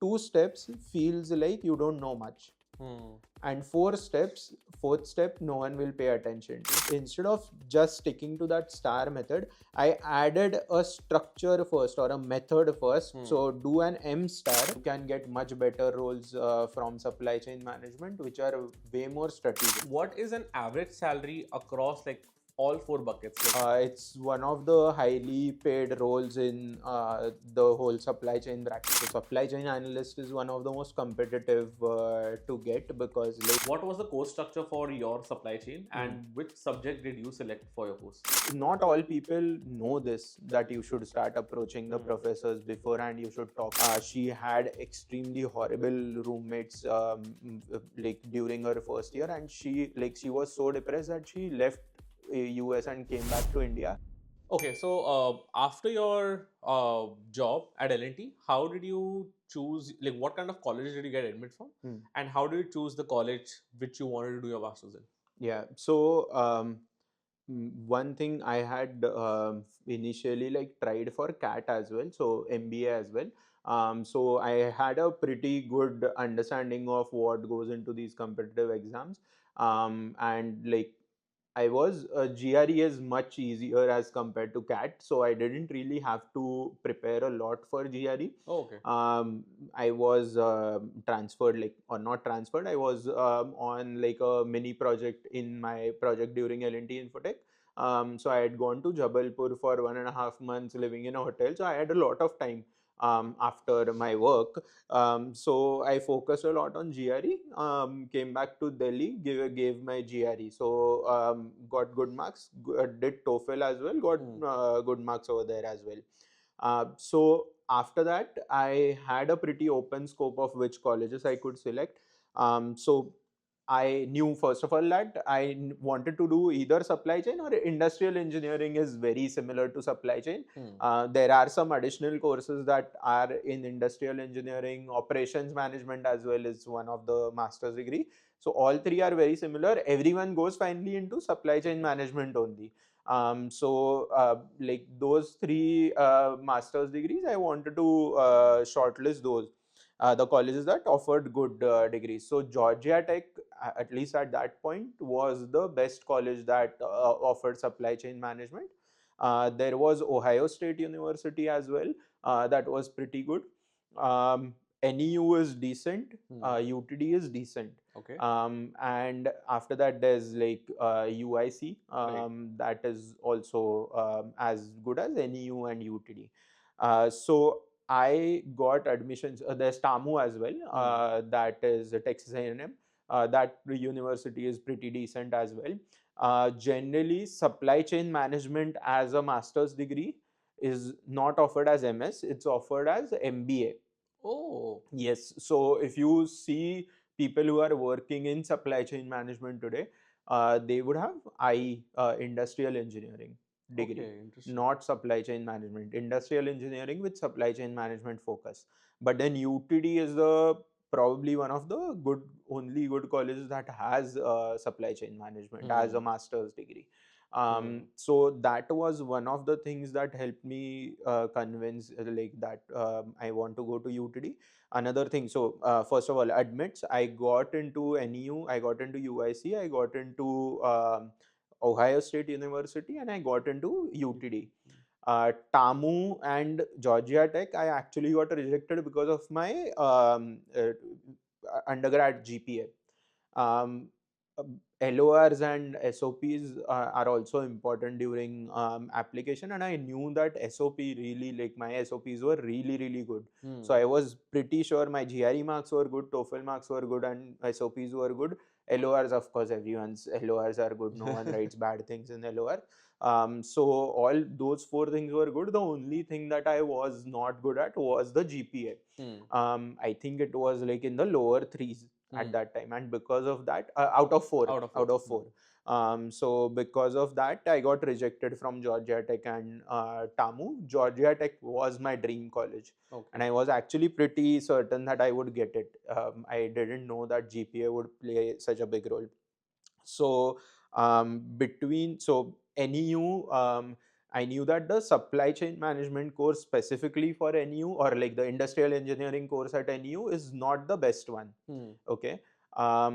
2 steps feels like you don't know much. And 4 steps, fourth step, no one will pay attention to. Instead of just sticking to that star method, I added a structure first or a method first. So do an M star. You can get much better roles from supply chain management, which are way more strategic. What is an average salary across like all 4 buckets? It's one of the highly paid roles in the whole supply chain bracket. So supply chain analyst is one of the most competitive to get, because What was the course structure for your supply chain, and which subject did you select for your course? not all people know this, that you should start approaching the professors beforehand. You should talk. She had extremely horrible roommates like during her first year, and she was so depressed that she left US and came back to India. Okay, so after your job at L&T, how did you choose, like what kind of college did you get admitted from? And how did you choose the college which you wanted to do your master's in? Yeah, so one thing I had initially like tried for CAT as well, so MBA as well. So I had a pretty good understanding of what goes into these competitive exams, and like I was GRE is much easier as compared to CAT, so I didn't really have to prepare a lot for GRE. Oh, okay. I was transferred, like, or not transferred. I was on like a mini project in my project during L&T Infotech. So I had gone to Jabalpur for 1.5 months, living in a hotel. So I had a lot of time after my work. So I focused a lot on GRE. Came back to Delhi, gave my GRE. So got good marks. Did TOEFL as well. Got good marks over there as well. So after that, I had a pretty open scope of which colleges I could select. So I knew, first of all, that I wanted to do either supply chain or industrial engineering is very similar to supply chain. There are some additional courses that are in industrial engineering. Operations management as well is one of the master's degree. So all three are very similar. Everyone goes finally into supply chain management only. Like those three master's degrees, I wanted to shortlist those. The colleges that offered good degrees. So Georgia Tech, at least at that point, was the best college that offered supply chain management. There was Ohio State University as well. That was pretty good. NEU is decent. UTD is decent. Okay. And after that, there's like UIC. That is also as good as NEU and UTD. So I got admissions. There's TAMU as well. That is Texas A&M. That university is pretty decent as well. Generally, supply chain management as a master's degree is not offered as MS. It's offered as MBA. Oh. Yes. So if you see people who are working in supply chain management today, they would have industrial engineering degree, Okay, interesting. not supply chain management. Industrial engineering with supply chain management focus. But then UTD is the probably one of the only good colleges that has supply chain management as a master's degree. So that was one of the things that helped me convince like that I want to go to UTD. Another thing, so first of all, admits, I got into NEU, I got into UIC, I got into Ohio State University, and I got into UTD. TAMU and Georgia Tech, I actually got rejected because of my undergrad GPA. Um, LORs and SOPs are also important during application, and I knew that SOP really, like my SOPs were really, really good. So I was pretty sure my GRE marks were good, TOEFL marks were good, and SOPs were good. LORs, of course, everyone's LORs are good. No one writes bad things in LOR. So all those four things were good. The only thing that I was not good at was the GPA. I think it was like in the lower threes at that time, and because of that, out of four. So because of that, I got rejected from Georgia Tech and TAMU. Georgia Tech was my dream college, and I was actually pretty certain that I would get it. I didn't know that GPA would play such a big role. So between NEU, I knew that the supply chain management course specifically for NU, or like the industrial engineering course at NU, is not the best one. Hmm. Okay. Or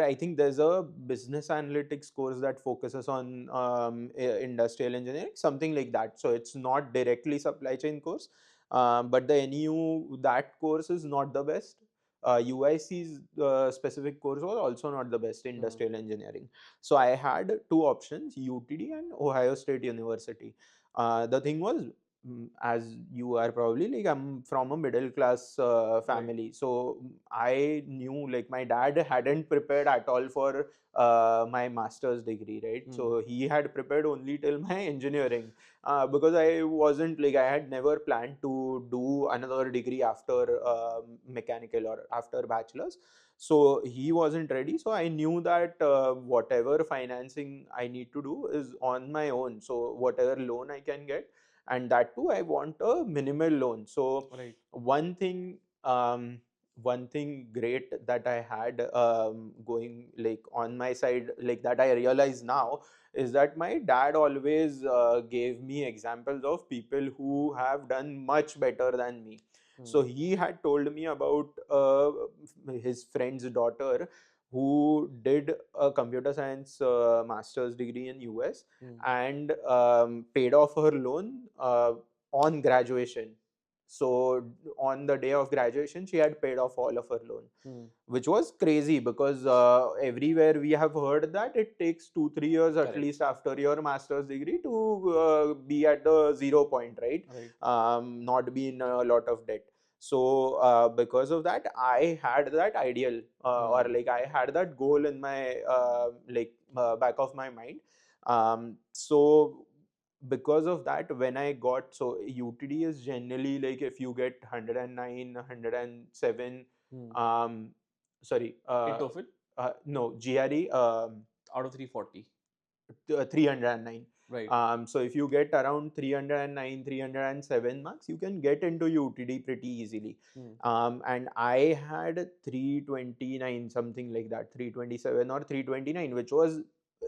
I think there's a business analytics course that focuses on industrial engineering, something like that. So it's not directly supply chain course, but the NU, that course is not the best. UIC's specific course was also not the best, Hmm. industrial engineering. So I had two options, UTD and Ohio State University. The thing was, as you are probably, like, I'm from a middle class Right. family, so I knew, like, my dad hadn't prepared at all for my master's degree, right? Hmm. So he had prepared only till my engineering, because I wasn't, like, I had never planned to do another degree after mechanical or after bachelor's. So he wasn't ready, so I knew that whatever financing I need to do is on my own, so whatever loan I can get, and that too I want a minimal loan. So Right. one thing one thing great that I had going, like, on my side, like, that I realize now, is that my dad always gave me examples of people who have done much better than me. Hmm. So he had told me about his friend's daughter who did a computer science master's degree in US, Hmm. and paid off her loan on graduation. So on the day of graduation, she had paid off all of her loan, Hmm. which was crazy, because everywhere we have heard that it takes 2-3 years at Correct. least after your master's degree to be at the 0 point, right? Right. Not be in a lot of debt. So because of that, I had that ideal, or Hmm. like I had that goal in my back of my mind. So because of that, when I got, so UTD is generally, like, if you get 109, 107, Hmm. um sorry In TOEFL, no, GRE, out of 340. 309. Right. So if you get around 309, 307 marks, you can get into UTD pretty easily. Hmm. And I had 329, something like that, 327 or 329, which was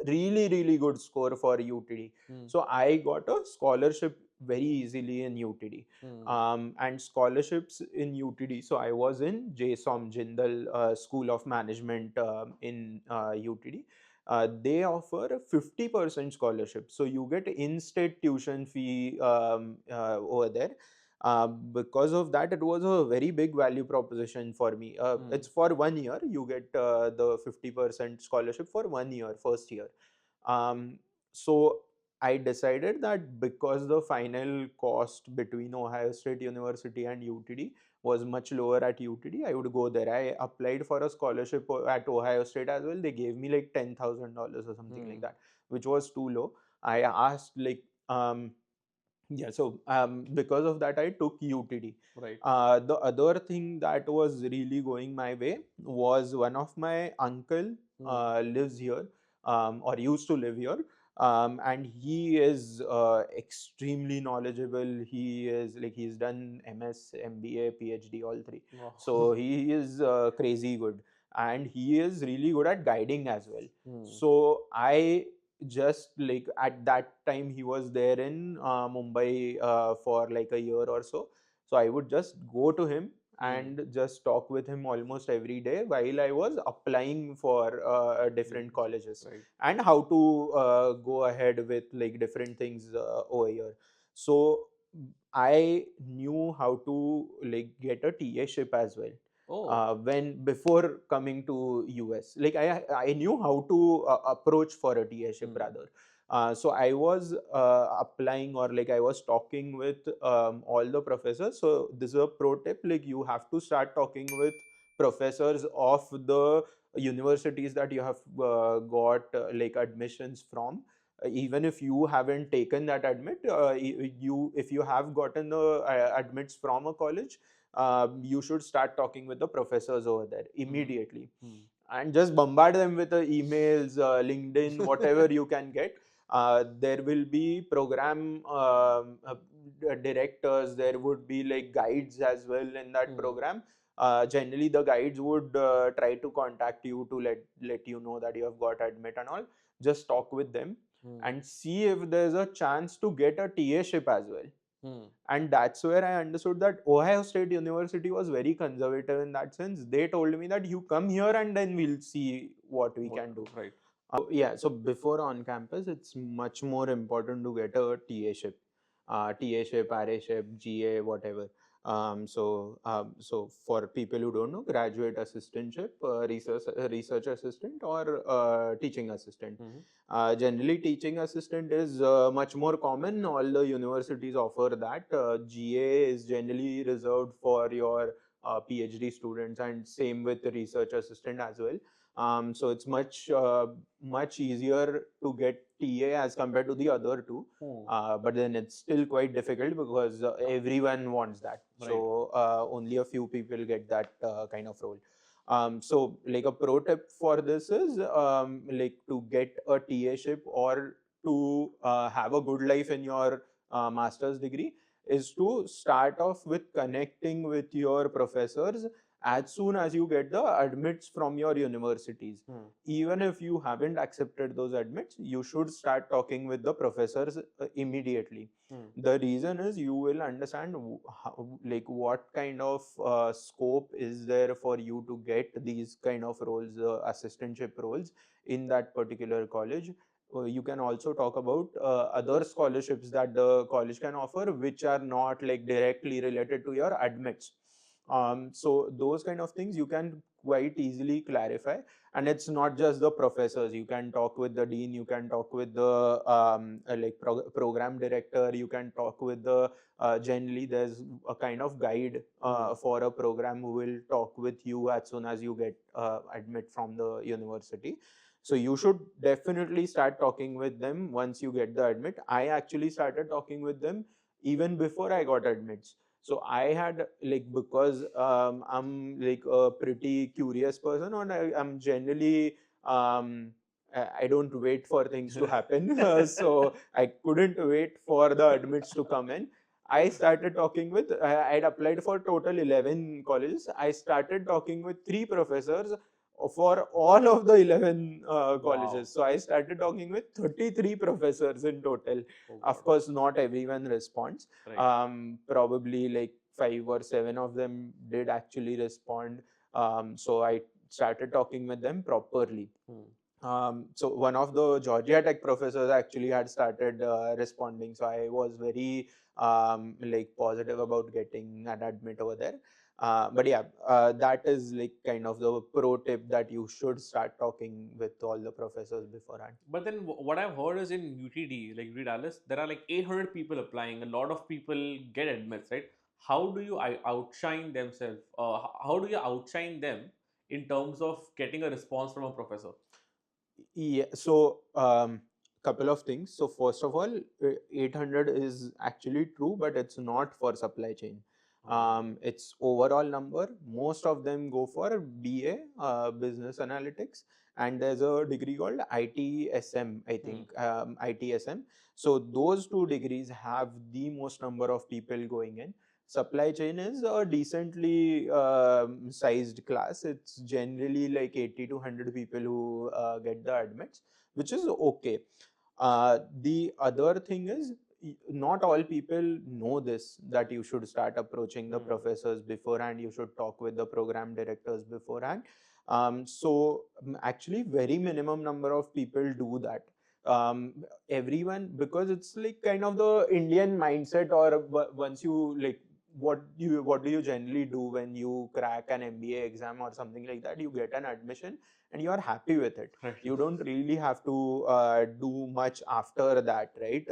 really, really good score for UTD. Hmm. So I got a scholarship very easily in UTD. Hmm. And scholarships in UTD. So I was in JSOM, Jindal School of Management, in UTD. They offer a 50% scholarship. So you get in-state tuition fee over there. Because of that, it was a very big value proposition for me. Hmm. It's for 1 year. You get the 50% scholarship for 1 year, first year. Um, so I decided that because the final cost between Ohio State University and UTD was much lower at UTD, I would go there. I applied for a scholarship at Ohio State as well. They gave me like $10,000 or something like Hmm. that, which was too low. I asked, like, yeah, so because of that, I took UTD. Right. The other thing that was really going my way was, one of my uncle Hmm. lives here, or used to live here, and he is extremely knowledgeable. He is, like, he's done MS, MBA, PhD, all three. Wow. So he is crazy good, and he is really good at guiding as well. Hmm. So I just, like, at that time, he was there in Mumbai for like a year or so. So I would just go to him Hmm. and just talk with him almost every day while I was applying for different Internships. colleges, Right. and how to go ahead with, like, different things over here. So I knew how to, like, get a TA ship as well. Oh. When before coming to US, like, I knew how to approach for a TA ship, Hmm. rather. So I was applying, or like I was talking with all the professors. So this is a pro tip, like, you have to start talking with professors of the universities that you have got like admissions from. Even if you haven't taken that admit, you if you have gotten the admits from a college, you should start talking with the professors over there Hmm. immediately, Hmm. and just bombard them with the emails, LinkedIn, whatever you can get. There will be program directors. There would be, like, guides as well in that Hmm. program. Generally, the guides would try to contact you to let you know that you have got admit and all. Just talk with them. Hmm. and see if there's a chance to get a TA-ship as well. Hmm. And that's where I understood that Ohio State University was very conservative in that sense. They told me that you come here and then we'll see what we can do. Right. Yeah, so before on campus, it's much more important to get a TA-ship, TA-ship, RA-ship, GA, whatever. So for people who don't know, graduate assistantship, research assistant, or teaching assistant. Hmm. Generally, teaching assistant is much more common. All the universities offer that. GA is generally reserved for your PhD students, and same with the research assistant as well. So it's much easier to get TA as compared to the other two. Hmm. But then it's still quite difficult because everyone wants that. Right. So only a few people get that kind of role. So like a pro tip for this is like to get a TA-ship or to have a good life in your master's degree is to start off with connecting with your professors as soon as you get the admits from your universities. Hmm. Even if you haven't accepted those admits, you should start talking with the professors immediately. Hmm. The reason is you will understand like what kind of scope is there for you to get these kind of roles, assistantship roles in that particular college. You can also talk about other scholarships that the college can offer, which are not like directly related to your admits. So those kind of things you can quite easily clarify, and it's not just the professors. You can talk with the dean, you can talk with the program director, you can talk with the generally there's a kind of guide for a program who will talk with you as soon as you get admit from the university. So you should definitely start talking with them once you get the admit. I actually started talking with them even before I got admits. So I had like, because I'm like a pretty curious person, and I'm generally I don't wait for things to happen. So I couldn't wait for the admits to come in. I started talking with, I'd applied for total 11 colleges. I started talking with 3 professors for all of the 11 Wow. colleges. So I started talking with 33 professors in total. Oh Of God. course, not everyone responds. Right. Probably like 5 or 7 of them did actually respond. So I started talking with them properly. Hmm. So one of the Georgia Tech professors actually had started responding. So I was very like positive about getting an admit over there. But yeah, that is like kind of the pro tip, that you should start talking with all the professors beforehand. But then what I've heard is in UTD, like UT Dallas, there are like 800 people applying. A lot of people get admits, right? How do you outshine themselves? How do you outshine them in terms of getting a response from a professor? Yeah, so couple of things. So first of all, 800 is actually true, but it's not for supply chain. It's overall number. Most of them go for BA, business analytics, and there's a degree called ITSM, I Hmm. think, ITSM. So those two degrees have the most number of people going in. Supply chain is a decently sized class. It's generally like 80 to 100 people who get the admits, which is okay. The other thing is, not all people know this, that you should start approaching the Hmm. professors beforehand, you should talk with the program directors beforehand. Actually, very minimum number of people do that. Everyone, because it's like kind of the Indian mindset, or once you like, what do you generally do when you crack an MBA exam or something like that? You get an admission and you are happy with it. Right. You don't really have to do much after that, right?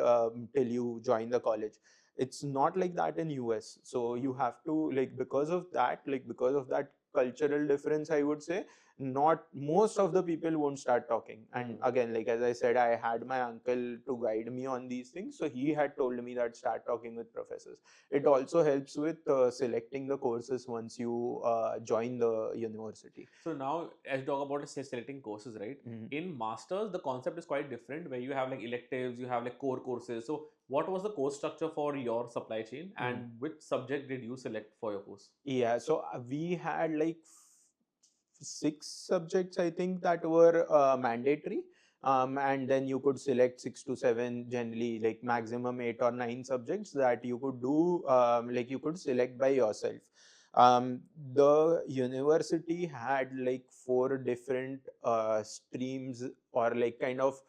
Till you join the college. It's not like that in US. So you have to, like, because of that cultural difference, I would say, not most of the people won't start talking. And Hmm. again, like as I said, I had my uncle to guide me on these things, so he had told me that start talking with professors. It also helps with selecting the courses once you join the university. So now, as you talk about selecting courses, right? Mhm. In masters, the concept is quite different, where you have like electives, you have like core courses. So, what was the course structure for your supply chain, Mm. and which subject did you select for your course? Yeah, so we had like 6 subjects, I think, that were mandatory. and then you could select 6 to 7, generally like maximum 8 or 9 subjects that you could do, like you could select by yourself. The university had like 4 different streams, or like kind of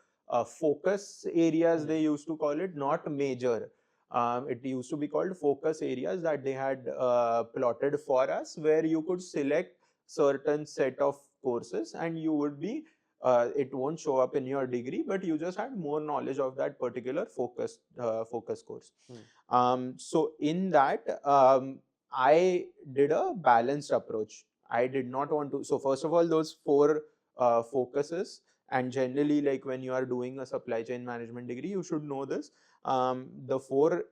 focus areas, they used to call it, not major. It used to be called focus areas that they had plotted for us, where you could select certain set of courses, and you would be it won't show up in your degree, but you just had more knowledge of that particular focus course. So in that, I did a balanced approach. I did not want to. So first of all, those 4 focuses, and generally, like when you are doing a supply chain management degree, you should know this. The 4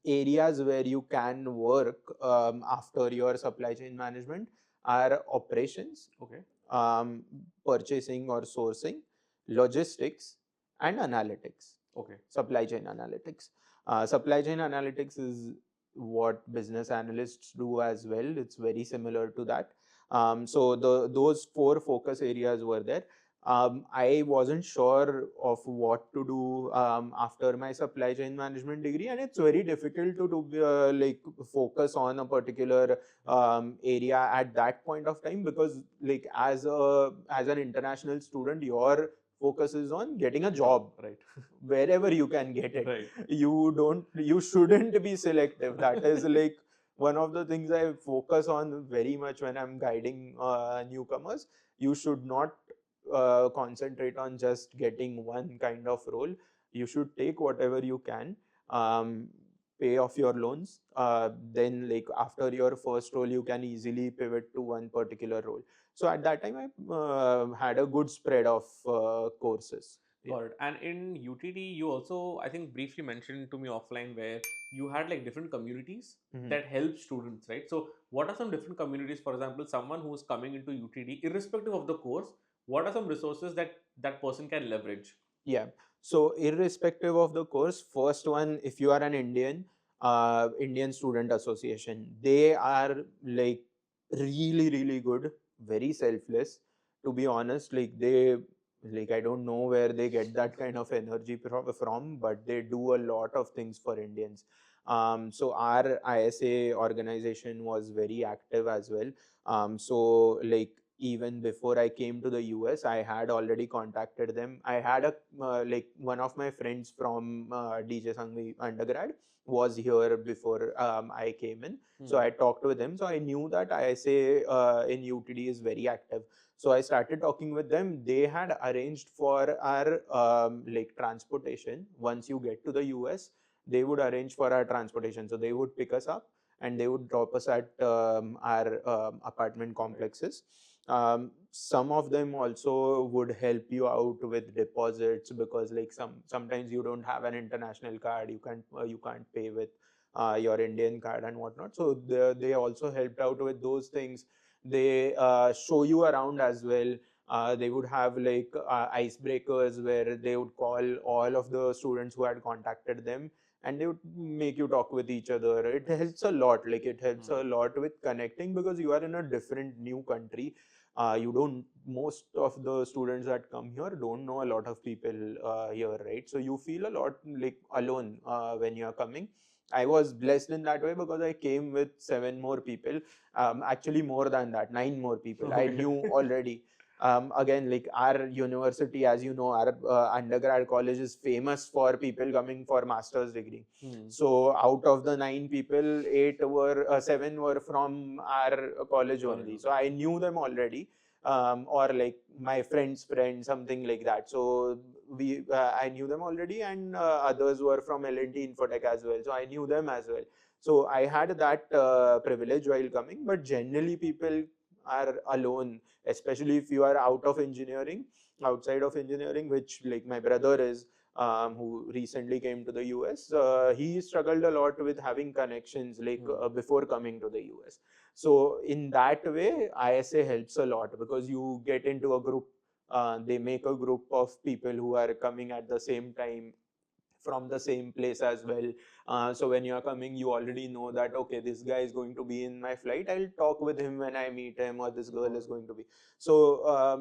areas where you can work after your supply chain management are operations, Okay. um, purchasing or sourcing, logistics, and analytics. Okay. Supply chain analytics. Supply chain analytics is what business analysts do as well. It's very similar to that. So those 4 focus areas were there. I wasn't sure of what to do after my supply chain management degree, and it's very difficult to do like focus on a particular area at that point of time, because like as an international student, your focus is on getting a job, Right. wherever you can get it. Right. You shouldn't be selective. That is like one of the things I focus on very much when I'm guiding newcomers. You should not concentrate on just getting one kind of role. You should take whatever you can, pay off your loans, then like after your first role you can easily pivot to one particular role. So at that time I had a good spread of courses. Got it. And in UTD, you also, I think, briefly mentioned to me offline where you had like different communities that help students, right? So, what are some different communities? For example, someone who is coming into UTD, irrespective of the course, what are some resources that that person can leverage? Yeah. So irrespective of the course, first one, if you are an Indian, Indian Student Association, they are like really, really good, very selfless. To be honest, like they, like I don't know where they get that kind of energy from, but they do a lot of things for Indians. So our ISA organization was very active as well. So like even before I came to the US, I had already contacted them. I had a like one of my friends from DJ Sangvi undergrad was here before I came in. So I talked with him. So I knew that ISA in UTD is very active. So I started talking with them. They had arranged for our like transportation. Once you get to the US, they would arrange for our transportation. So they would pick us up and they would drop us at our apartment complexes. Some of them also would help you out with deposits, because like sometimes you don't have an international card, you can't pay with your Indian card and whatnot. So they also helped out with those things. They show you around as well. They would have like icebreakers where they would call all of the students who had contacted them, and they would make you talk with each other. It helps a lot. Like it helps a lot with connecting, because you are in a different new country. You don't Most of the students that come here don't know a lot of people here, right? So you feel a lot like alone when you are coming. I was blessed in that way because I came with 7 more people, actually more than that, 9 more people I knew already. Again, like our university, as you know, our undergrad college is famous for people coming for master's degree. So out of the 9 people, 7 were from our college only. So I knew them already, or like my friend's friend, something like that. So I knew them already, and others were from L&T Infotech as well. So I knew them as well. So I had that privilege while coming, but generally people are alone, especially if you are outside of engineering, which like my brother is, who recently came to the US. He struggled a lot with having connections like before coming to the US. So in that way, ISA helps a lot, because you get into a group. They make a group of people who are coming at the same time from the same place as well. So when you're coming, you already know that, okay, this guy is going to be in my flight. I'll talk with him when I meet him, or this girl is going to be. So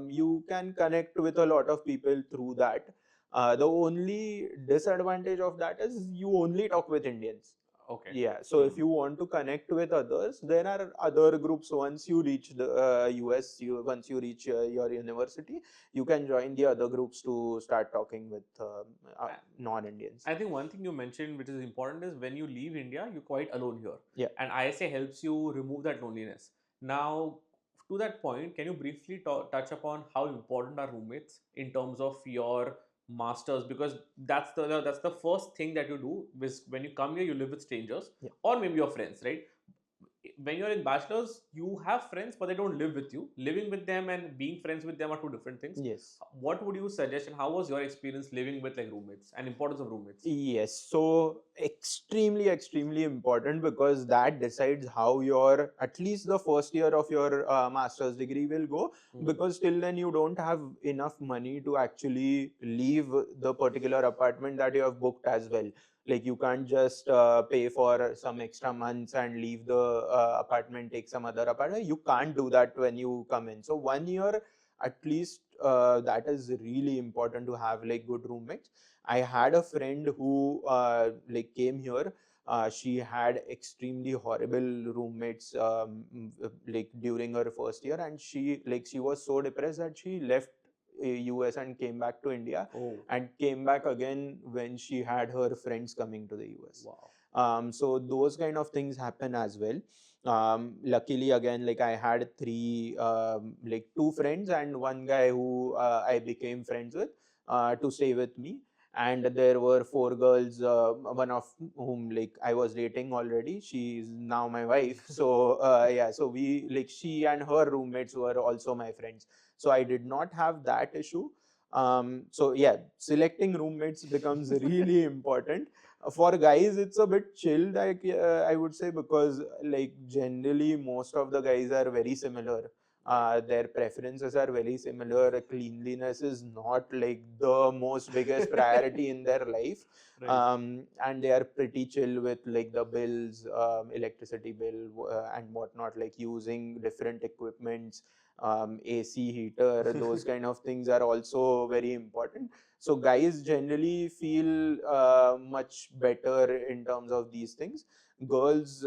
you can connect with a lot of people through that. The only disadvantage of that is you only talk with Indians. Okay. Yeah, so if you want to connect with others, there are other groups. Once you reach the US, once you reach your university, you can join the other groups to start talking with non-Indians. I think one thing you mentioned, which is important, is when you leave India, you're quite alone here. Yeah. And ISA helps you remove that loneliness. Now, to that point, can you briefly touch upon how important are roommates in terms of your masters? Because that's the first thing that you do. When you come here, you live with strangers, Yeah. or maybe your friends, right? When you're in bachelors, you have friends, but they don't live with you. Living with them and being friends with them are two different things. Yes. What would you suggest, and how was your experience living with like roommates and importance of roommates? Yes, so extremely, extremely important, because that decides how your, at least the first year of your master's degree will go. Because till then you don't have enough money to actually leave the particular apartment that you have booked as well. Like you can't just pay for some extra months and leave the apartment, take some other apartment. You can't do that when you come in. So 1 year at least, that is really important to have like good roommates. I had a friend who like came here. She had extremely horrible roommates, like during her first year, and she was so depressed that she left US and came back to India, and came back again when she had her friends coming to the US. Wow. So those kind of things happen as well. Luckily, again, like I had like two friends and one guy who I became friends with to stay with me. And there were four girls, one of whom like I was dating already. She's now my wife. So yeah, so we like she and her roommates were also my friends. So I did not have that issue. So yeah, selecting roommates becomes really important. For guys, it's a bit chill, like I would say, because like generally most of the guys are very similar. Their preferences are very similar. Cleanliness is not like the most biggest priority in their life. And they are pretty chill with like the bills, electricity bill, and whatnot, like using different equipments, AC, heater, those kind of things are also very important. So guys generally feel much better in terms of these things. Girls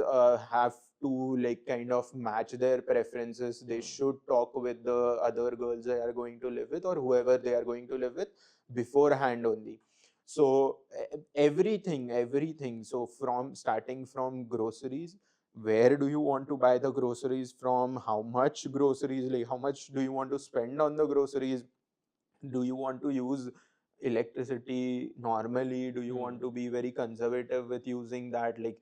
have to like kind of match their preferences. They should talk with the other girls they are going to live with, or whoever they are going to live with, beforehand only. So everything. So from starting from groceries, where do you want to buy the groceries from, how much groceries, like how much do you want to spend on the groceries, do you want to use electricity normally, do you want to be very conservative with using that, like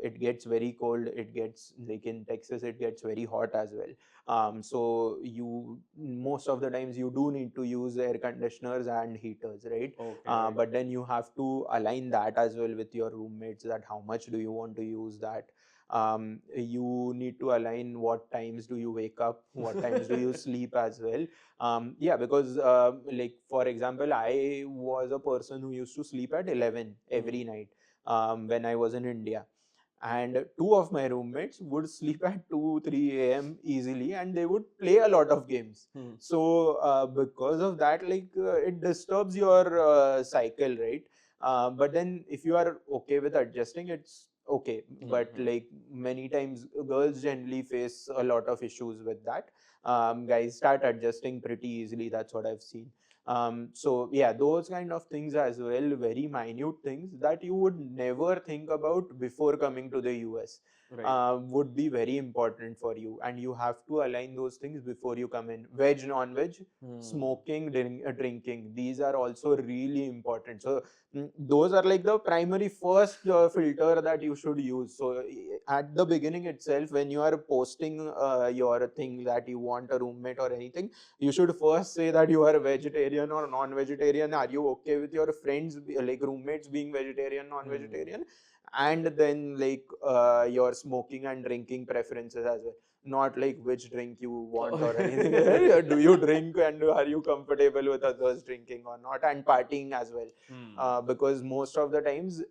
it gets very cold, it gets like in Texas it gets very hot as well. So you most of the times you do need to use air conditioners and heaters, right? But then you have to align that as well with your roommates, that how much do you want to use that. You need to align what times do you wake up, what times do you sleep as well. Yeah, because like for example, I was a person who used to sleep at 11 every night when I was in India. And two of my roommates would sleep at 2 3 a.m. easily, and they would play a lot of games. So because of that, like it disturbs your cycle, right? But then if you are okay with adjusting, it's okay. But like many times girls generally face a lot of issues with that. Guys start adjusting pretty easily, that's what I've seen. So yeah, those kind of things as well, very minute things that you would never think about before coming to the US, would be very important for you, and you have to align those things before you come in. Veg, non-veg, smoking, drinking, these are also really important. So those are like the primary first filter that you should use. So at the beginning itself, when you are posting your thing that you want a roommate or anything, you should first say that you are vegetarian or non-vegetarian. Are you okay with your friends, like roommates, being vegetarian, non-vegetarian? And then like your smoking and drinking preferences as well. not like which drink you want Oh. or anything. Do you drink and are you comfortable with others drinking or not, and partying as well, because most of the times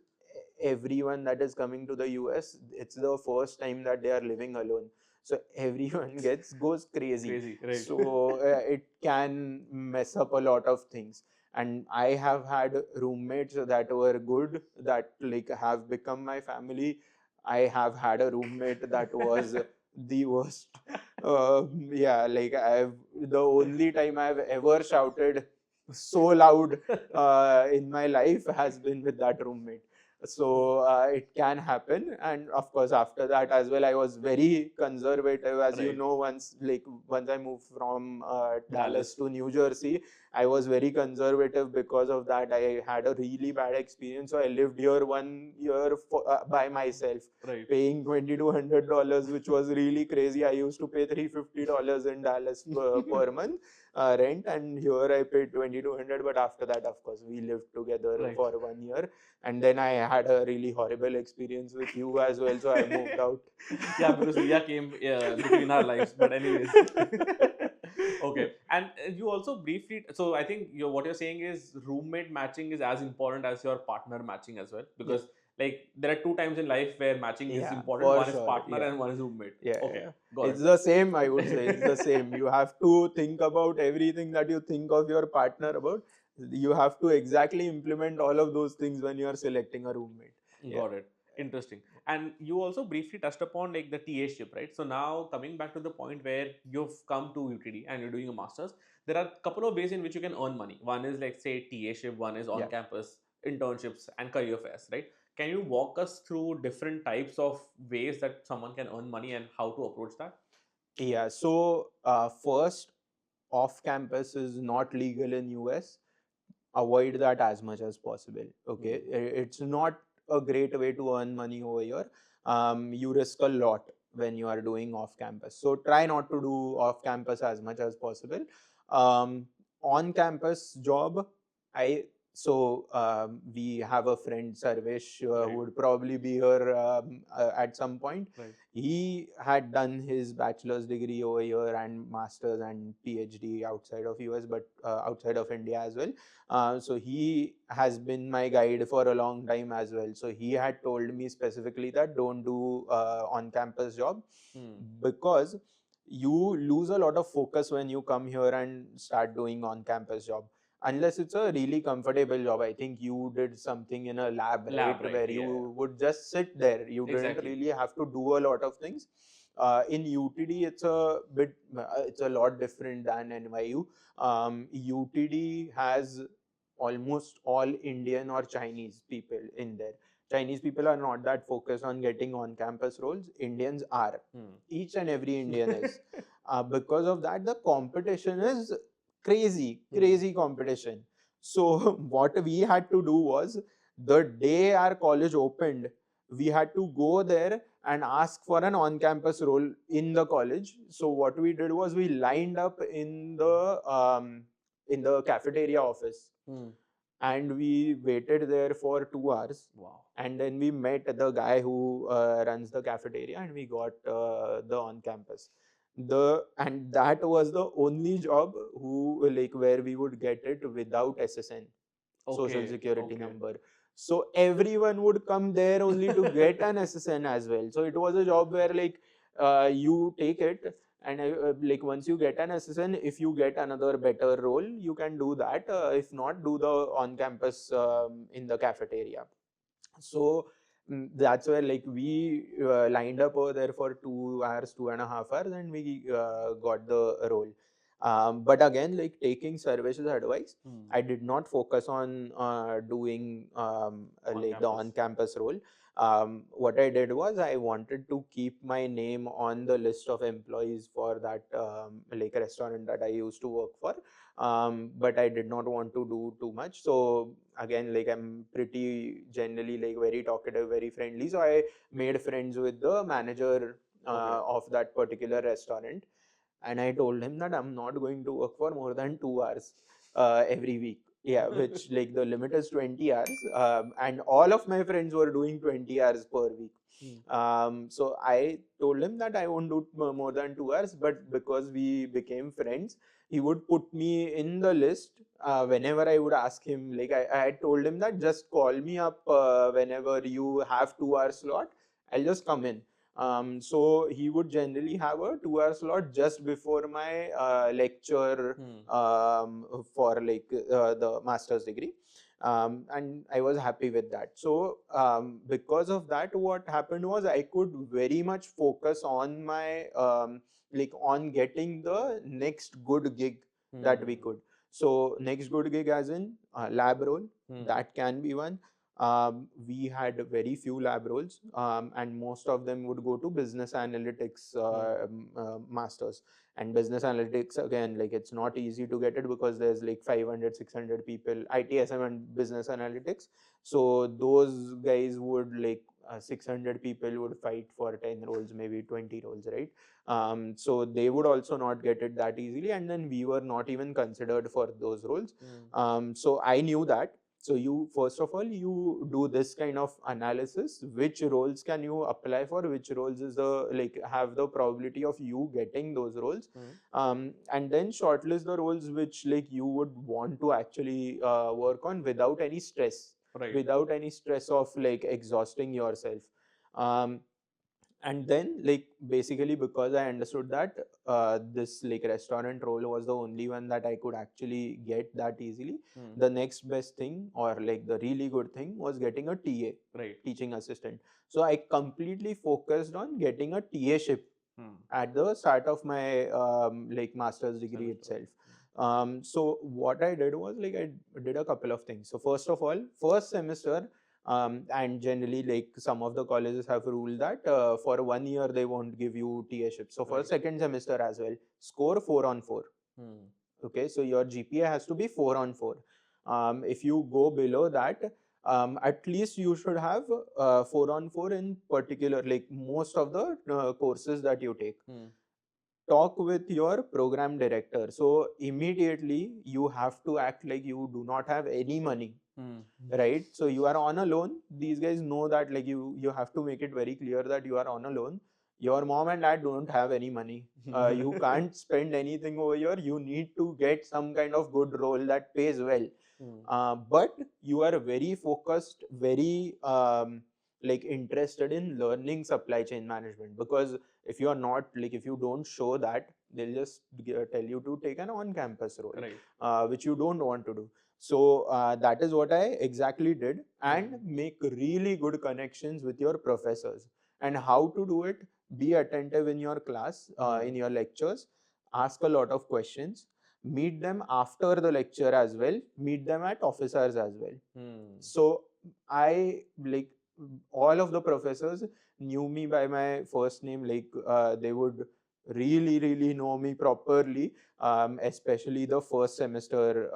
everyone that is coming to the US, it's the first time that they are living alone, so everyone goes crazy. Crazy, right? So it can mess up a lot of things. And I have had roommates that were good, that like have become my family. I have had a roommate that was the worst. Yeah, like I've the only time I've ever shouted so loud in my life has been with that roommate. So it can happen. And of course after that as well, I was very conservative, as you Right. know. Once I moved from Dallas Dallas. to New Jersey, I was very conservative. Because of that, I had a really bad experience. So I lived here 1 year by myself, Right. paying $2,200, which was really crazy. I used to pay $350 in Dallas per month rent, and here I paid 2,200. But after that, of course, we lived together Right. for 1 year, and then I had a really horrible experience with you as well. So I moved out. Yeah, because Ria came between our lives. But anyways, okay. And you also briefly. So I think what you're saying is roommate matching is as important as your partner matching as well, Yeah. because like there are two times in life where matching is Yeah, important. for One is sure. partner Yeah. and one is roommate. Yeah, Okay, yeah. got It's it. the same, I would say. It's the same. You have to think about everything that you think of your partner about. You have to exactly implement all of those things when you are selecting a roommate. Yeah. Got it. Interesting. And you also briefly touched upon like the TA ship, right? So now coming back to the point where you've come to UTD and you're doing a master's, there are a couple of ways in which you can earn money. One is like say TA ship, one is on Yeah. campus internships and career fairs, right? Can you walk us through different types of ways that someone can earn money and how to approach that? Yeah. So first, off campus is not legal in US. Avoid that as much as possible. Okay, it's not a great way to earn money over here. You risk a lot when you are doing off campus, so try not to do off campus as much as possible. On campus job, I we have a friend Sarvesh, who Right. would probably be here at some point. Right. He had done his bachelor's degree over here and master's and PhD outside of US, but outside of India as well. So he has been my guide for a long time as well. So he had told me specifically that don't do on-campus job, because you lose a lot of focus when you come here and start doing on-campus job. Unless it's a really comfortable job. I think you did something in a lab, right, Lab, right? where Yeah. you would just sit there. You didn't Exactly. really have to do a lot of things. In UTD, it's a lot different than NYU. UTD has almost all Indian or Chinese people in there. Chinese people are not that focused on getting on campus roles. Indians are. Each and every Indian is. Because of that, the competition is crazy competition. So, what we had to do was, the day our college opened, we had to go there and ask for an on campus role in the college. So, what we did was, we lined up in the cafeteria office, and we waited there for 2 hours. Wow. And then we met the guy who runs the cafeteria, and we got the on campus. And that was the only job who like where we would get it without SSN, social Okay. security Okay. number. So everyone would come there only to get an SSN as well. So it was a job where like you take it, and like once you get an SSN, if you get another better role, you can do that. If not, do the on campus in the cafeteria. So that's where like we lined up over there for 2 hours, 2.5 hours, and we got the role. But again, like taking services advice, I did not focus on doing On like the campus. on-campus role. What I did was, I wanted to keep my name on the list of employees for that like restaurant that I used to work for. But I did not want to do too much. So again, like I'm pretty generally like very talkative, very friendly. So I made friends with the manager Okay. of that particular restaurant, and I told him that I'm not going to work for more than 2 hours every week. Yeah, which like the limit is 20 hours, and all of my friends were doing 20 hours per week. So I told him that I won't do more than 2 hours, but because we became friends, he would put me in the list whenever I would ask him. Like I had told him that just call me up whenever you have 2 hour slot, I'll just come in. So he would generally have a 2 hour slot just before my lecture for like the master's degree. And I was happy with that. So because of that, what happened was I could very much focus on my like on getting the next good gig that we could. So next good gig as in lab role, that can be one. We had very few lab roles, and most of them would go to business analytics masters. And business analytics, again, like it's not easy to get it because there's like 500 600 people, ITSM and business analytics. So those guys would like 600 people would fight for 10 roles, maybe 20 roles, right? So they would also not get it that easily, and then we were not even considered for those roles. So I knew that. So you, first of all, you do this kind of analysis, which roles can you apply for, which roles is the like have the probability of you getting those roles, and then shortlist the roles which like you would want to actually work on without any stress, Right. without any stress of like exhausting yourself. um, and then like basically because I understood that this like restaurant role was the only one that I could actually get that easily, the next best thing or like the really good thing was getting a TA, Right. teaching assistant. So I completely focused on getting a TA ship at the start of my like master's degree Semester. itself. So what I did was like I did a couple of things. So first of all, first semester, and generally like some of the colleges have ruled that for 1 year they won't give you TA-ship. So for Right. second semester as well, score 4 on 4. Okay, so your GPA has to be 4 on 4. If you go below that, at least you should have 4 on 4 in particular, like most of the courses that you take. Talk with your program director. So immediately you have to act like you do not have any money, right? So you are on a loan. These guys know that like you have to make it very clear that you are on a loan. Your mom and dad don't have any money. You can't spend anything over here. You need to get some kind of good role that pays well. But you are very focused, very like interested in learning supply chain management, because if you are not like if you don't show that, they'll just tell you to take an on-campus role, Right. which you don't want to do. So that is what I exactly did, and make really good connections with your professors. And how to do it: be attentive in your class, in your lectures, ask a lot of questions, meet them after the lecture as well, meet them at office hours as well. So I like all of the professors knew me by my first name. Like they would really know me properly, especially the first semester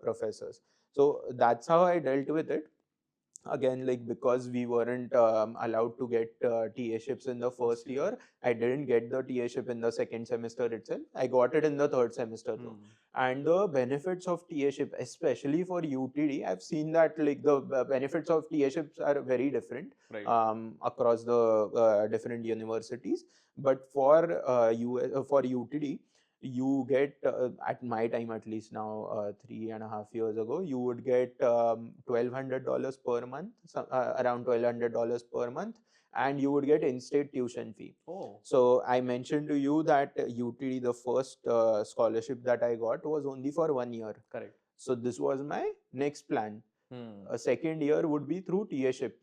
professors. So that's how I dealt with it. Again, like because we weren't allowed to get TA ships in the first year, I didn't get the TA ship in the second semester itself. I got it in the third semester though. And the benefits of TA ship, especially for UTD, I've seen that like the benefits of TA ships are very different Right. across the different universities. But for for UTD, you get at my time, at least now 3.5 years ago, you would get $1,200 per month, around $1,200 per month, and you would get in-state tuition fee. Oh. So I mentioned to you that UTD, the first scholarship that I got was only for 1 year. Correct. So this was my next plan. A second year would be through TA ship.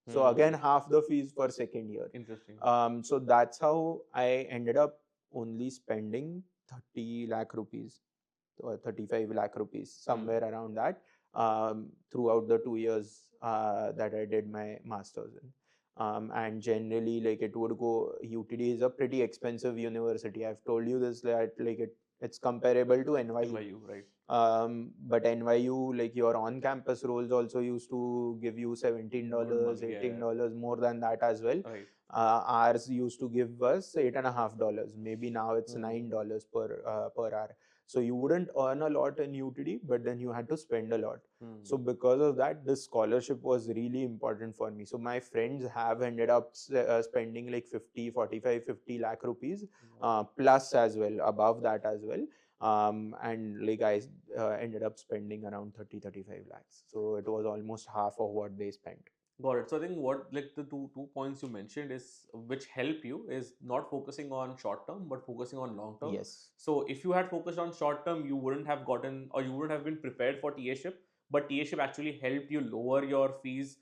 So again, half the fees for second year. Interesting. So that's how I ended up only spending 30 lakh rupees or 35 lakh rupees, somewhere around that, throughout the 2 years that I did my master's in. And generally, like it would go, UTD is a pretty expensive university. I've told you this, that like it's comparable to NYU. NYU, right. But NYU, like your on-campus roles also used to give you $17, Good money, yeah. $18, more than that as well. Right. Ours used to give us $8.50. Maybe now it's Hmm. $9 per hour. So you wouldn't earn a lot in UTD, but then you had to spend a lot. Hmm. So because of that, this scholarship was really important for me. So my friends have ended up spending like 50, 45, 50 lakh rupees plus as well, above that as well. And like I ended up spending around 30, 35 lakhs. So it was almost half of what they spent. Got it. So I think what like the two points you mentioned is which help you is not focusing on short term but focusing on long term. Yes. So if you had focused on short term, you wouldn't have gotten or you wouldn't have been prepared for TA-ship. But TA-ship actually helped you lower your fees,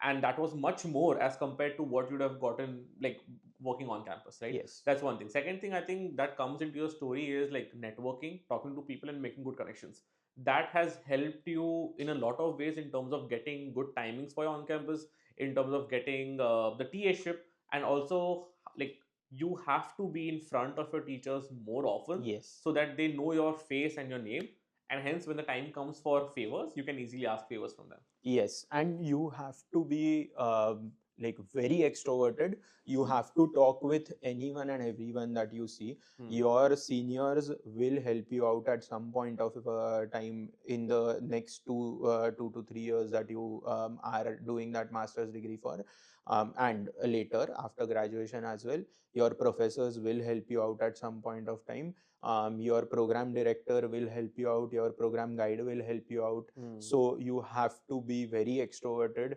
and that was much more as compared to what you'd have gotten like working on campus, right? Yes. That's one thing. Second thing I think that comes into your story is like networking, talking to people, and making good connections. That has helped you in a lot of ways in terms of getting good timings for your on campus, in terms of getting the TA-ship, and also like you have to be in front of your teachers more often Yes. so that they know your face and your name, and hence when the time comes for favors you can easily ask favors from them. Yes, and you have to be like very extroverted. You have to talk with anyone and everyone that you see. Hmm. Your seniors will help you out at some point of time in the next 2 to 3 years that you are doing that master's degree for. And later, after graduation as well, your professors will help you out at some point of time. Your program director will help you out. Your program guide will help you out. Hmm. So you have to be very extroverted.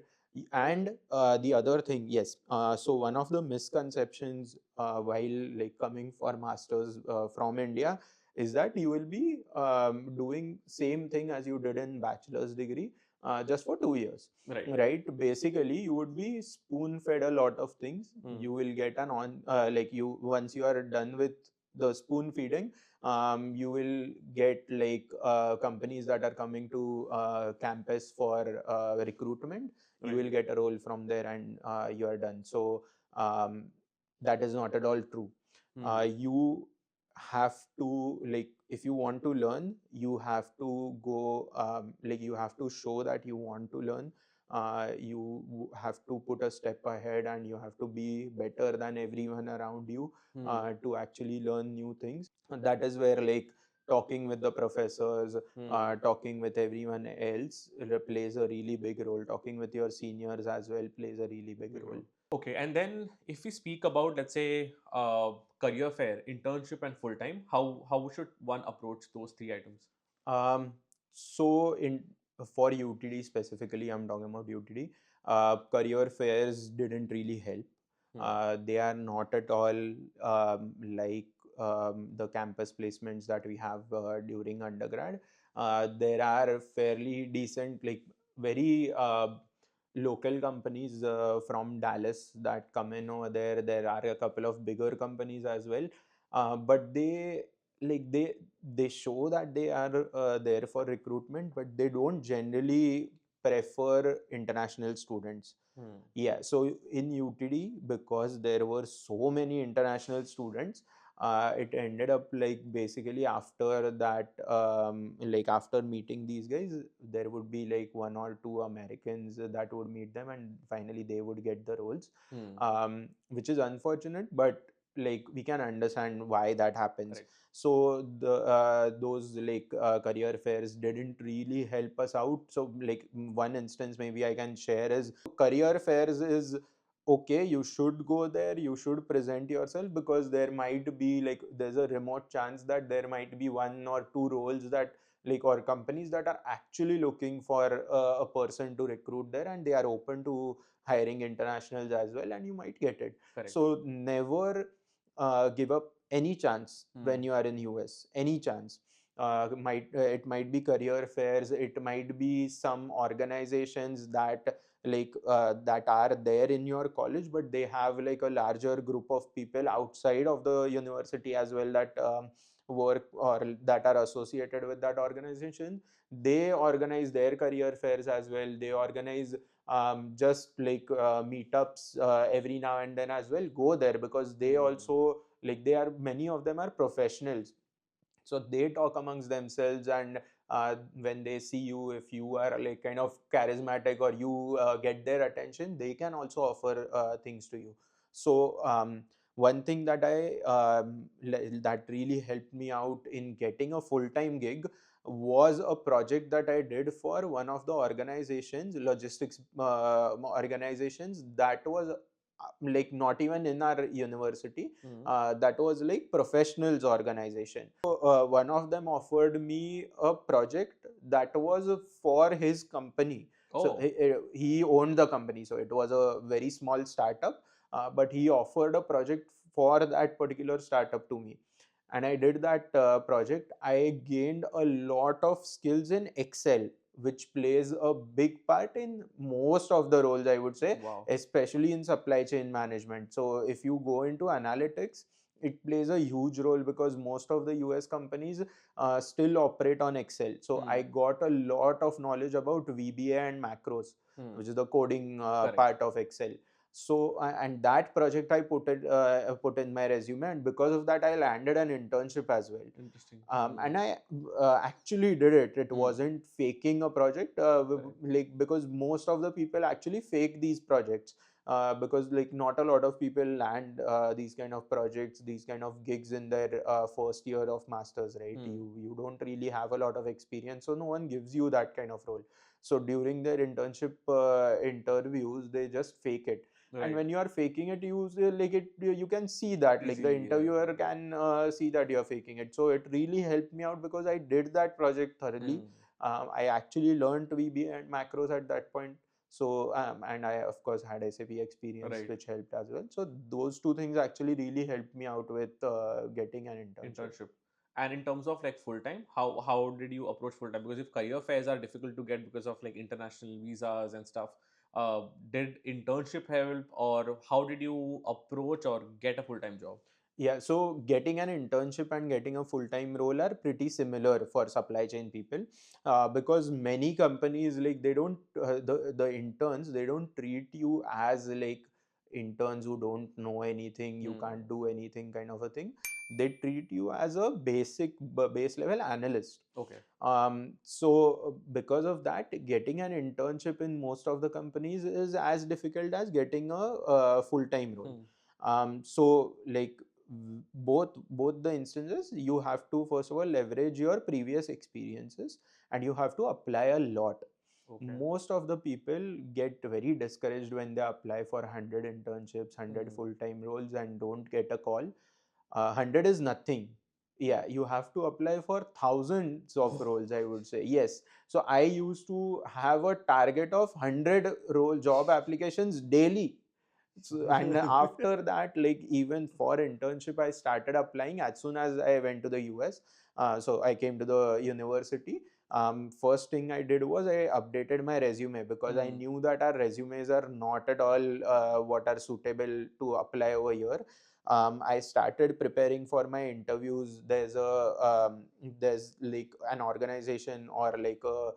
And the other thing, yes, so one of the misconceptions while like coming for masters from India is that you will be doing same thing as you did in bachelor's degree just for 2 years, Right. right? Basically you would be spoon fed a lot of things. Hmm. You will get an on like you once you are done with the spoon feeding, you will get like companies that are coming to campus for recruitment. You Right. will get a role from there and you are done. So um, that is not at all true. Hmm. You have to like if you want to learn, you have to go like you have to show that you want to learn. Have to put a step ahead and you have to be better than everyone around you Hmm. to actually learn new things. And that is where like talking with the professors, Hmm. talking with everyone else plays a really big role. Talking with your seniors as well plays a really big Big role. role. Okay, and then if we speak about let's say career fair, internship, and full time, how should one approach those three items? Um, so in for UTD specifically, I'm talking about UTD. Career fairs didn't really help. Hmm. They are not at all like the campus placements that we have during undergrad. There are fairly decent, like very local companies from Dallas that come in over there. There are a couple of bigger companies as well, but like they show that they are there for recruitment, but they don't generally prefer international students. Hmm. Yeah, so in UTD, because there were so many international students, it ended up like basically after that, like after meeting these guys, there would be like one or two Americans that would meet them, and finally they would get the roles, Hmm. which is unfortunate, but like we can understand why that happens. Correct. So those like career fairs didn't really help us out. So like one instance maybe I can share is career fairs is okay, you should go there, you should present yourself, because there might be like there's a remote chance that there might be one or two roles that like or companies that are actually looking for a person to recruit there, and they are open to hiring internationals as well, and you might get it. Correct. So never give up any chance Hmm. when you are in US, any chance. Might It might be career fairs, it might be some organizations that like that are there in your college, but they have like a larger group of people outside of the university as well that work or that are associated with that organization. They organize their career fairs as well. They organize just like meetups every now and then as well. Go there because they Hmm. also like they are many of them are professionals, so they talk amongst themselves, and when they see you, if you are like kind of charismatic or you get their attention, they can also offer things to you. So one thing that that really helped me out in getting a full-time gig was a project that I did for one of the organizations, logistics organizations, that was like not even in our university. That was like professionals organization. So one of them offered me a project that was for his company. So Oh, he owned the company, so it was a very small startup, but he offered a project for that particular startup to me, and I did that project. I gained a lot of skills in Excel, which plays a big part in most of the roles, I would say, wow. especially in supply chain management. So if you go into analytics, it plays a huge role because most of the US companies still operate on Excel. So I Hmm. got a lot of knowledge about VBA and macros, Hmm. which is the coding Correct. part of Excel. So and that project I put in my resume, and because of that I landed an internship as well. Interesting. And I actually did it. It Hmm. wasn't faking a project, Correct. like because most of the people actually fake these projects, because like not a lot of people land these kind of projects, these kind of gigs in their first year of masters, right? Hmm. You don't really have a lot of experience, so no one gives you that kind of role. So during their internship interviews, they just fake it. And Right. when you are faking it, you can see that, like the Easily. Yeah. interviewer can see that you're faking it. So it really helped me out because I did that project thoroughly. Hmm. I actually learned VBA and macros at that point. So and I of course had SAP experience, Right. which helped as well. So those two things actually really helped me out with getting an internship. Internship. And in terms of like full time, how did you approach full time? Because if career fairs are difficult to get because of like international visas and stuff, did internship help, or how did you approach or get a full time job? Yeah, so getting an internship and getting a full-time role are pretty similar for supply chain people, because many companies, like they don't the interns, they don't treat you as like interns who don't know anything, you Hmm. can't do anything kind of a thing. They treat you as a base level analyst. Okay. So because of that, getting an internship in most of the companies is as difficult as getting a, full-time role. Hmm. So like both the instances, you have to first of all leverage your previous experiences, and you have to apply a lot. Okay. Most of the people get very discouraged when they apply for 100 internships, 100 Hmm. full-time roles, and don't get a call. 100 is nothing. Yeah, you have to apply for thousands of roles, I would say. Yes. So I used to have a target of 100 role job applications daily. So, and after that, like even for internship, I started applying as soon as I went to the US. So I came to the university. First thing I did was I updated my resume, because I Hmm. knew that our resumes are not at all what are suitable to apply over here. I started preparing for my interviews. There's like an organization, or like a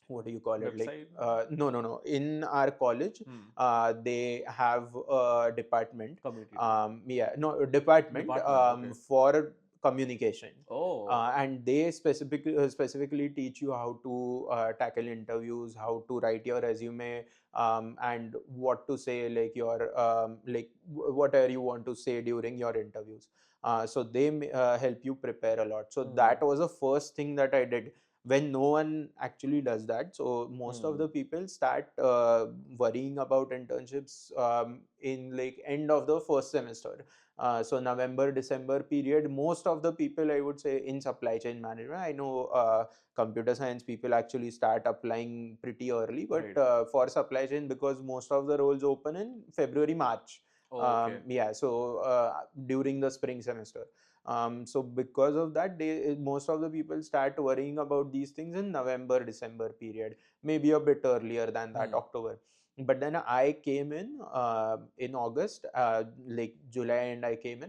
what do you call it, like Website. no, in our college Hmm. they have a department, Community tab. yeah, no, department Department. Okay. for communication. Oh. And they specifically teach you how to tackle interviews, how to write your resume, and what to say, like your whatever you want to say during your interviews. So they help you prepare a lot. So Hmm. that was the first thing that I did, when no one actually does that. So most of Hmm. the people start worrying about internships in like end of the first semester. So November December period, most of the people, I would say, in supply chain management, I know computer science people actually start applying pretty early, but Right. for supply chain, because most of the roles open in February March. Oh, okay. Yeah, so during the spring semester. So because of that, most of the people start worrying about these things in November December period, maybe a bit earlier than that, Hmm. October. But then I came in August, like July, and I came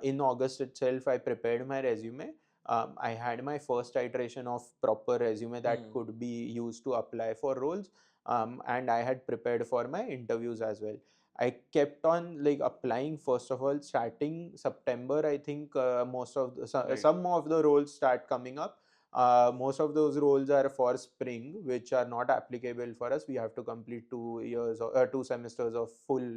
in August itself. I prepared my resume. I had my first iteration of proper resume that Hmm. could be used to apply for roles, and I had prepared for my interviews as well. I kept on like applying. First of all, starting September, I think most of Right. some of the roles start coming up. Most of those roles are for spring, which are not applicable for us. We have to complete 2 years or 2 semesters of full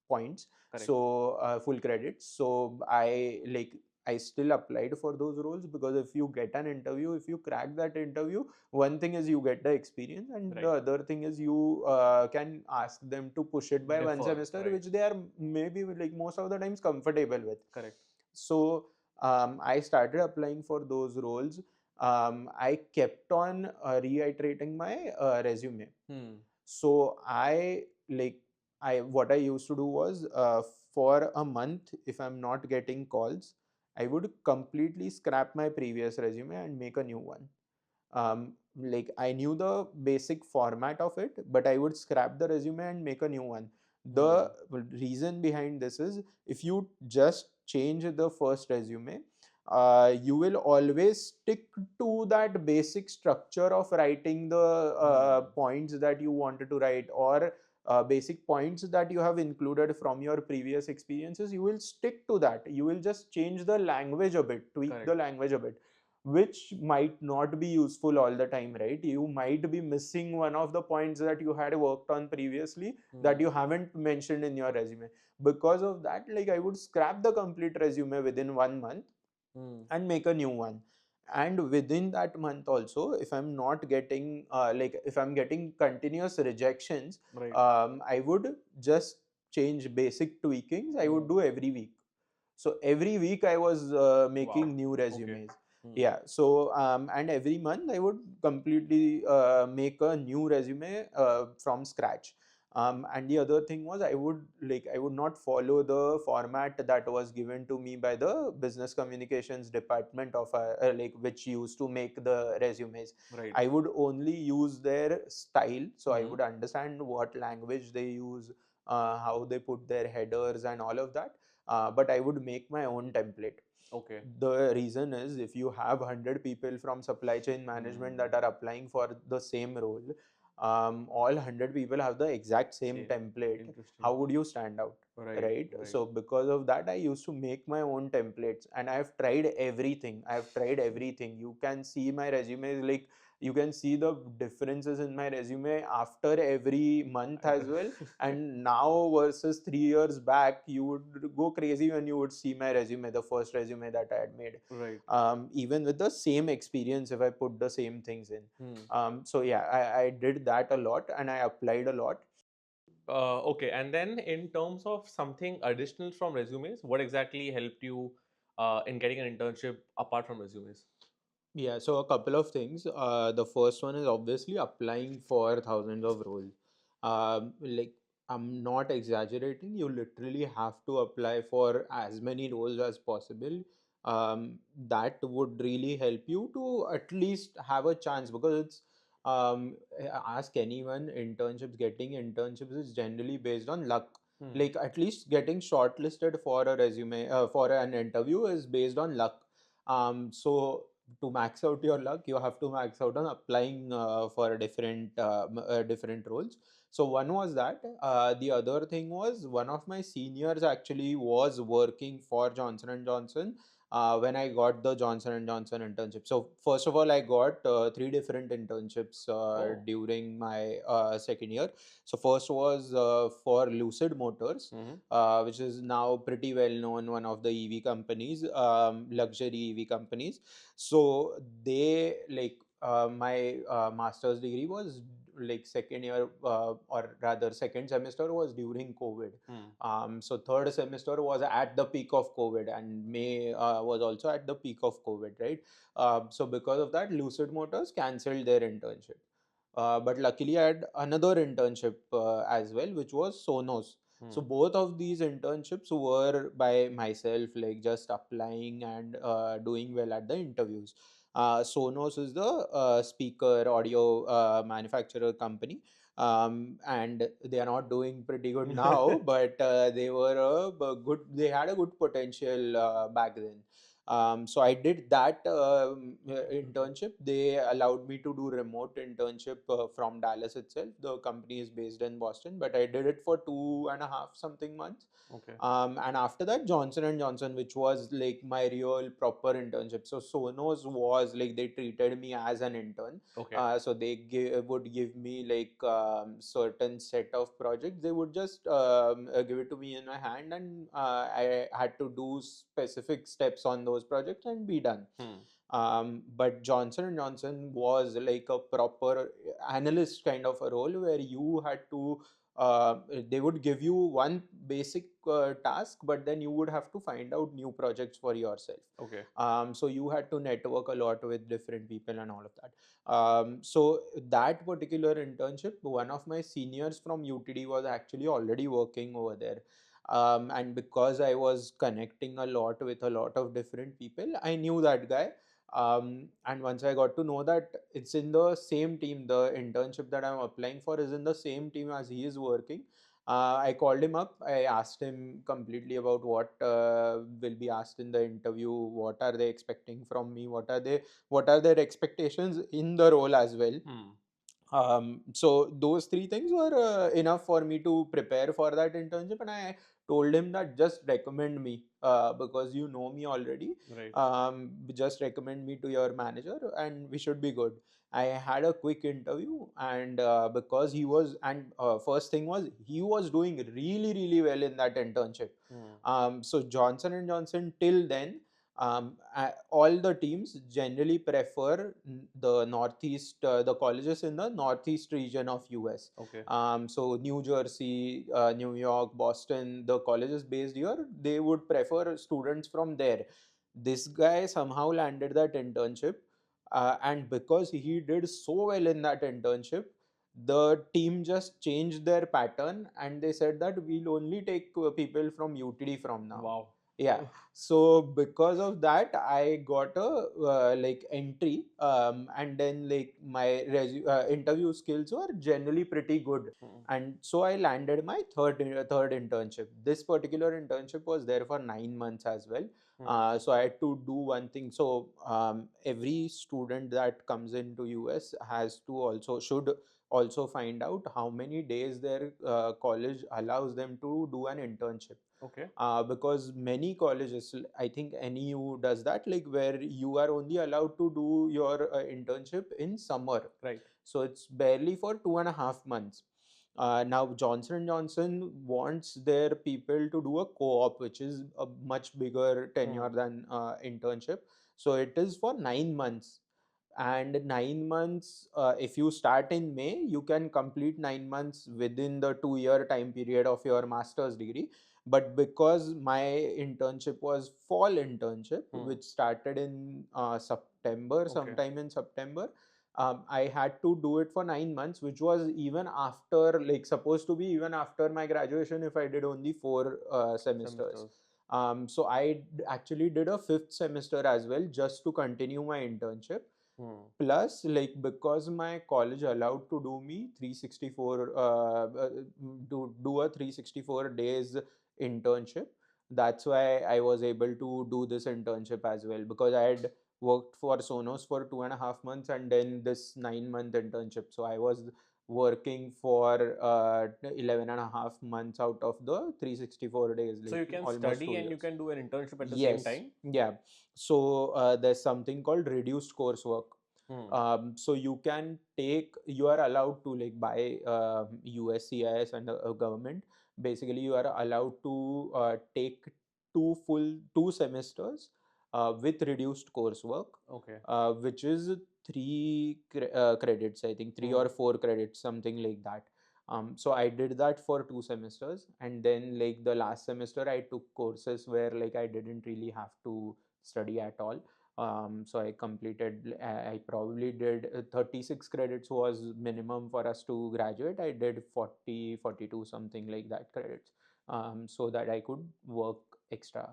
points, Correct. so full credits. So I still applied for those roles, because if you get an interview, if you crack that interview, one thing is you get the experience, and the Right. other thing is you can ask them to push it by one Defer. semester, Right. which they are maybe like most of the times comfortable with. Correct. So I started applying for those roles. I kept on reiterating my resume. Hmm. So I what I used to do was, for a month, if I'm not getting calls, I would completely scrap my previous resume and make a new one. I knew the basic format of it, but I would scrap the resume and make a new one. Hmm. The reason behind this is, if you just change the first resume, you will always stick to that basic structure of writing the Hmm. points that you wanted to write, or basic points that you have included from your previous experiences. You will stick to that. You will just change the language a bit, tweak the Correct. language a bit, which might not be useful all the time, right? You might be missing one of the points that you had worked on previously, that Hmm. you haven't mentioned in your resume. Because of that, I would scrap the complete resume within 1 month Hmm. and make a new one. And within that month also, if I'm not getting if I'm getting continuous rejections, Right. I would just change basic tweakings. I would Hmm. do every week. So every week I was Wow. making new Okay. resumes. Hmm. Yeah. So and every month I would completely make a new resume from scratch. And the other thing was, I would not follow the format that was given to me by the business communications department of which used to make the resumes. Right. I would only use their style, so I Hmm. would understand what language they use, how they put their headers and all of that. But I would make my own template. Okay. The reason is, if you have 100 people from supply chain management Hmm. that are applying for the same role, all 100 people have the exact same Same. template. How Interesting. would you stand out? Right. Right? Right. So because of that, I used to make my own templates, and I've tried everything. I've tried everything. You can see my resumes, you can see the differences in my resume after every month as well. And now versus 3 years back, you would go crazy when you would see my resume, the first resume that I had made. Right. Even with the same experience, if I put the same things in. Hmm. So yeah, I did that a lot, and I applied a lot. Okay, and then in terms of something additional from resumes, what exactly helped you in getting an internship apart from resumes? Yeah, so a couple of things. The first one is obviously applying for thousands of roles. Like, I'm not exaggerating. You literally have to apply for as many roles as possible. That would really help you to at least have a chance, because ask anyone, getting internships is generally based on luck. Hmm. Like, at least getting shortlisted for a resume, for an interview, is based on luck. So to max out your luck, you have to max out on applying for different roles. So one was that. The other thing was, one of my seniors actually was working for Johnson and Johnson when I got the Johnson and Johnson internship. So first of all, I got three different internships Oh. during my second year. So first was for Lucid Motors, Mm-hmm. which is now pretty well known, one of the EV companies, luxury EV companies. So they my master's degree was second year, or rather second semester was during COVID. Hmm. So third semester was at the peak of COVID, and May was also at the peak of COVID, right? So because of that, Lucid Motors cancelled their internship. But luckily, I had another internship as well, which was Sonos. So Hmm. both of these internships were by myself, just applying and doing well at the interviews. Sonos is the speaker audio manufacturer company, and they are not doing pretty good now, but they were a good. They had a good potential back then. So I did that internship. They allowed me to do remote internship from Dallas itself. The company is based in Boston, but I did it for 2.5 something months. Okay. And after that, Johnson and Johnson, which was like my real proper internship. So Sonos was like they treated me as an intern. Okay. So they would give me like certain set of projects. They would just give it to me in my hand, and I had to do specific steps on those projects and be done. Hmm. But Johnson and Johnson was like a proper analyst kind of a role where you had to uh, they would give you one basic task, but then you would have to find out new projects for yourself. Okay. So you had to network a lot with different people and all of that. So that particular internship, one of my seniors from UTD was actually already working over there. And because I was connecting a lot with a lot of different people, I knew that guy. And once I got to know that it's in the same team, the internship that I'm applying for is in the same team as he is working. I called him up. I asked him completely about what will be asked in the interview. What are they expecting from me? What are their expectations in the role as well? Hmm. So those three things were enough for me to prepare for that internship, and I told him that just recommend me because you know me already. Right. Just recommend me to your manager, and we should be good. I had a quick interview, and because he was, and first thing was he was doing really really well in that internship. Hmm. So Johnson and Johnson till then all the teams generally prefer the northeast, the colleges in the northeast region of US. Okay. So New Jersey, New York, Boston, the colleges based here, they would prefer students from there. This guy somehow landed that internship, and because he did so well in that internship, the team just changed their pattern and they said that we'll only take people from UTD from now. Wow. Yeah. So because of that, I got a like entry, and then like my interview skills were generally pretty good, Hmm. and so I landed my third internship. This particular internship was there for 9 months as well. Hmm. So I had to do one thing. So every student that comes into US has to also should also find out how many days their college allows them to do an internship. Okay. Because many colleges, I think NEU does that, like where you are only allowed to do your internship in summer. Right. So it's barely for 2.5 months. Now Johnson and Johnson wants their people to do a co-op, which is a much bigger Hmm. tenure than internship. So it is for 9 months. And 9 months, if you start in May, you can complete 9 months within the 2 year time period of your master's degree. But because my internship was fall internship, Hmm. which started in September, Okay. sometime in September, I had to do it for 9 months, which was even after, like, supposed to be even after my graduation if I did only four semesters. Semesters. So I actually did a fifth semester as well just to continue my internship. Hmm. Plus, like, because my college allowed to do me 364 do a 364 days internship. That's why I was able to do this internship as well, because I had worked for Sonos for 2.5 months and then this 9 month internship. So I was working for 11 and a half months out of the 364 days, So like you can almost study two and you years. can do an internship at the same Yes, time. yeah. So there's something called reduced coursework. Hmm. So you can take, you are allowed to, like, by USCIS and government, basically you are allowed to take two semesters with reduced coursework, Okay. which is credits, I think, three Hmm. or four credits, something like that. So I did that for 2 semesters, and then like the last semester I took courses where like I didn't really have to study at all. So I completed, I probably did 36 credits was minimum for us to graduate. I did 40, 42, something like that credits, so that I could work extra.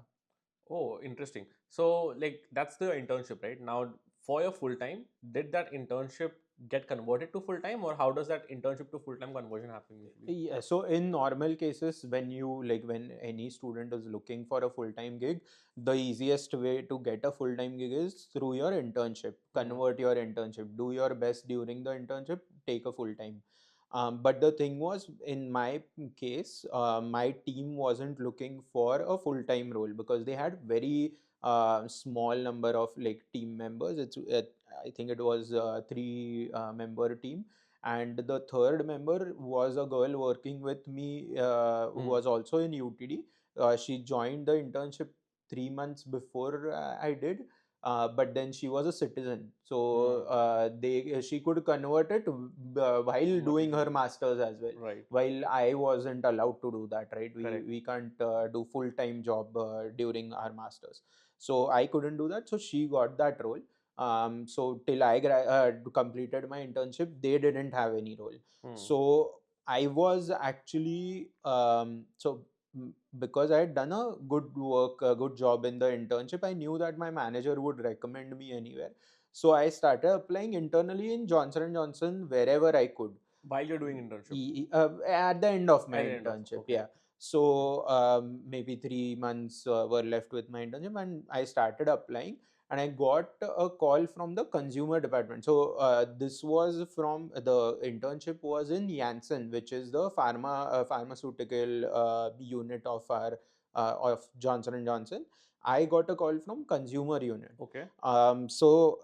Oh, interesting. So, like, that's the internship, right? Now, for your full time, did that internship get converted to full time, or how does that internship to full time conversion happen usually? Yeah, so in normal cases, when you like when any student is looking for a full-time gig, the easiest way to get a full-time gig is through your internship. Hmm. Convert your internship, do your best during the internship, take a full-time. But the thing was, in my case, my team wasn't looking for a full-time role because they had very small number of like team members. I think it was a three member team, and the third member was a girl working with me who Hmm. was also in UTD. She joined the internship 3 months before I did, but then she was a citizen, so Hmm. they she could convert it while Much doing her easily. masters as well. Right. While I wasn't allowed to do that, right? We Correct. we can't do full time job during our masters, so I couldn't do that. So she got that role. So till I completed my internship, they didn't have any role. Hmm. So I was actually because I had done a good work, a good job in the internship, I knew that my manager would recommend me anywhere. So I started applying internally in Johnson and Johnson wherever I could. While you're doing internship. At the end of my At the end of, internship, okay. yeah. So maybe 3 months were left with my internship, and I started applying, and I got a call from the consumer department. So this was from the internship was in Janssen, which is the pharmaceutical unit of our of Johnson and Johnson. I got a call from consumer unit. Okay. So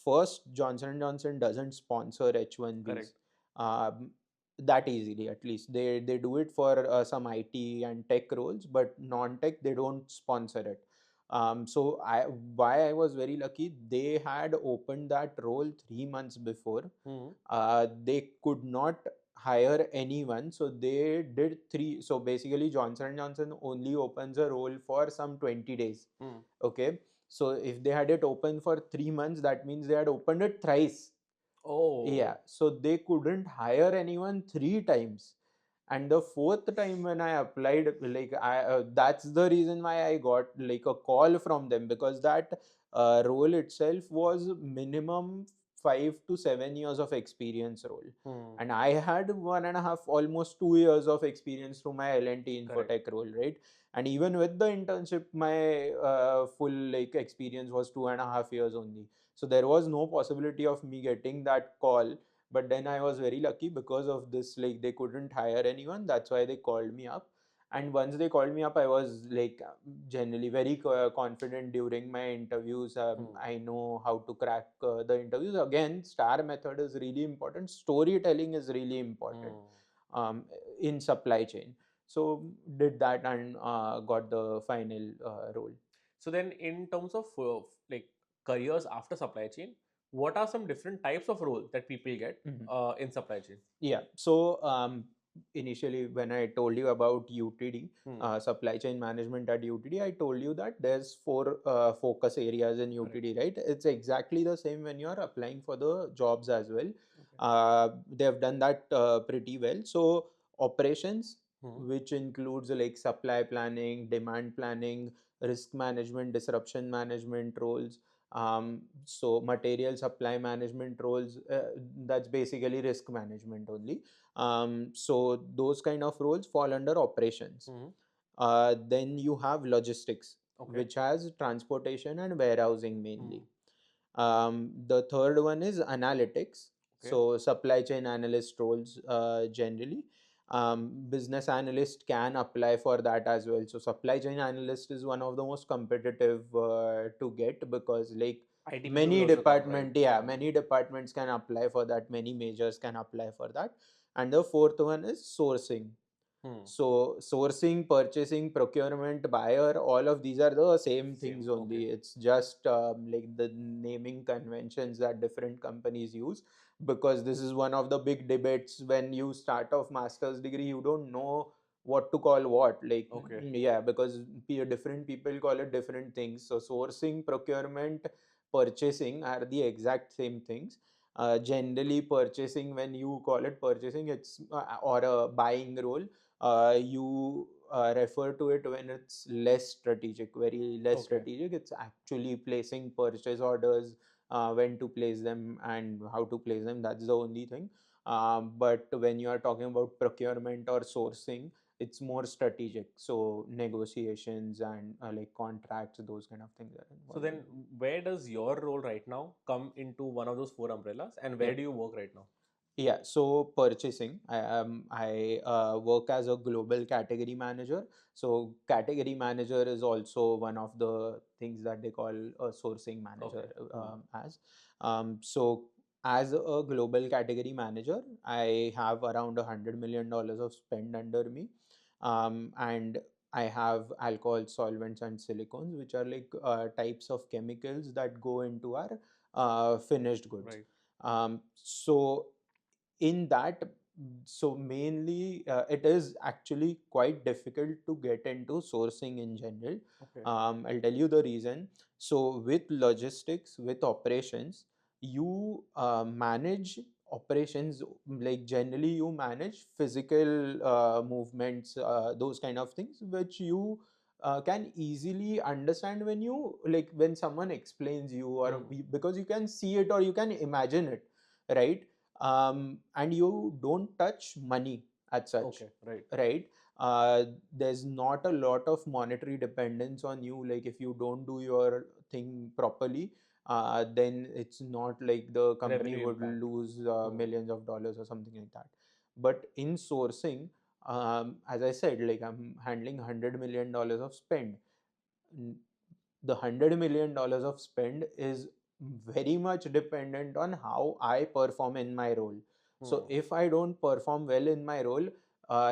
first, Johnson and Johnson doesn't sponsor H1Bs. Correct. Um, that easily, at least they do it for some IT and tech roles, but non-tech they don't sponsor it. So I was very lucky, they had opened that role 3 months before. Hmm. They could not hire anyone, so they did three. So basically Johnson and Johnson only opens a role for some 20 days. Hmm. Okay, so if they had it open for 3 months, that means they had opened it thrice. Yeah, Oh. so they couldn't hire anyone 3 times, and the fourth time when I applied, like I that's the reason why I got like a call from them, because that role itself was minimum 5 to 7 years of experience role, Hmm. and I had 1.5 almost 2 years of experience through my L&T Correct. infotech role, right? And even with the internship, my full like experience was 2.5 years only, so there was no possibility of me getting that call. But then I was very lucky because of this, like they couldn't hire anyone, that's why they called me up. And once they called me up, I was like generally very confident during my interviews. Hmm. I know how to crack the interviews. Again, star method is really important, storytelling is really important Hmm. um, in supply chain. So did that and got the final role. So then, in terms of like careers after supply chain, what are some different types of roles that people get Mhm. in supply chain? Yeah. So initially, when I told you about UTD, Hmm. supply chain management at UTD, I told you that there's four focus areas in Correct. UTD, right? It's exactly the same when you're applying for the jobs as well. Okay. They have done that pretty well. So operations, Hmm. which includes like supply planning, demand planning, risk management, disruption management roles. So material supply management roles, that's basically risk management only. So those kind of roles fall under operations. Hmm. Then you have logistics, Okay. which has transportation and warehousing Hmm. mainly. The third one is analytics. Okay. So supply chain analyst roles generally. Business analyst can apply for that as well. So supply chain analyst is one of the most competitive to get, because like IT people will many also come, right? department, yeah, Hmm. many departments can apply for that. Many majors can apply for that. And the fourth one is sourcing. Hmm. So sourcing, purchasing, procurement, buyer, all of these are the same Same. things Okay. only. It's just like the naming conventions that different companies use, because this is one of the big debates when you start off master's degree. You don't know what to call what. Like Okay. yeah, because different people call it different things. So sourcing, procurement, purchasing are the exact same things. Generally, purchasing, when you call it purchasing, it's or a buying role, you refer to it when it's less strategic, very less Okay. strategic. It's actually placing purchase orders, when to place them and how to place them. That's the only thing. But when you are talking about procurement or sourcing, it's more strategic. So negotiations and like contracts, those kind of things are So involved in then, where does your role right now come into one of those four umbrellas, and it. where do you work right now? Yeah, so purchasing. I work as a global category manager. So category manager is also one of the things that they call a sourcing manager Okay. Hmm. as. So as a global category manager, I have around $100 million of spend under me, and I have alcohol, solvents, and silicones, which are like types of chemicals that go into our finished goods. Right. So in that, so mainly it is actually quite difficult to get into sourcing in general. Okay. I'll tell you the reason. So with logistics, with operations, you manage operations, like generally you manage physical movements, those kind of things which you can easily understand when you, like when someone explains you, or Hmm. because you can see it or you can imagine it, right? And you don't touch money as such, Okay. Right. right? There's not a lot of monetary dependence on you. Like if you don't do your thing properly, then it's not like the company Revenue would impact. lose Hmm. millions of dollars or something like that. But in sourcing, as I said, like I'm handling $100 million of spend. The $100 million of spend is very much dependent on how I perform in my role. So Hmm. if I don't perform well in my role,